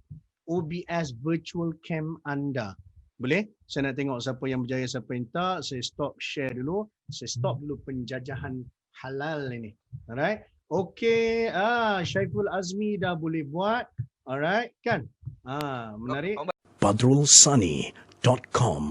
OBS Virtual Cam anda. Boleh? Saya nak tengok siapa yang berjaya, siapa yang tak. Saya stop share dulu. Saya stop dulu penjajahan halal ini. Alright? Okey, Syaiful Azmi dah boleh buat. Alright, kan? Menarik. badrulsani.com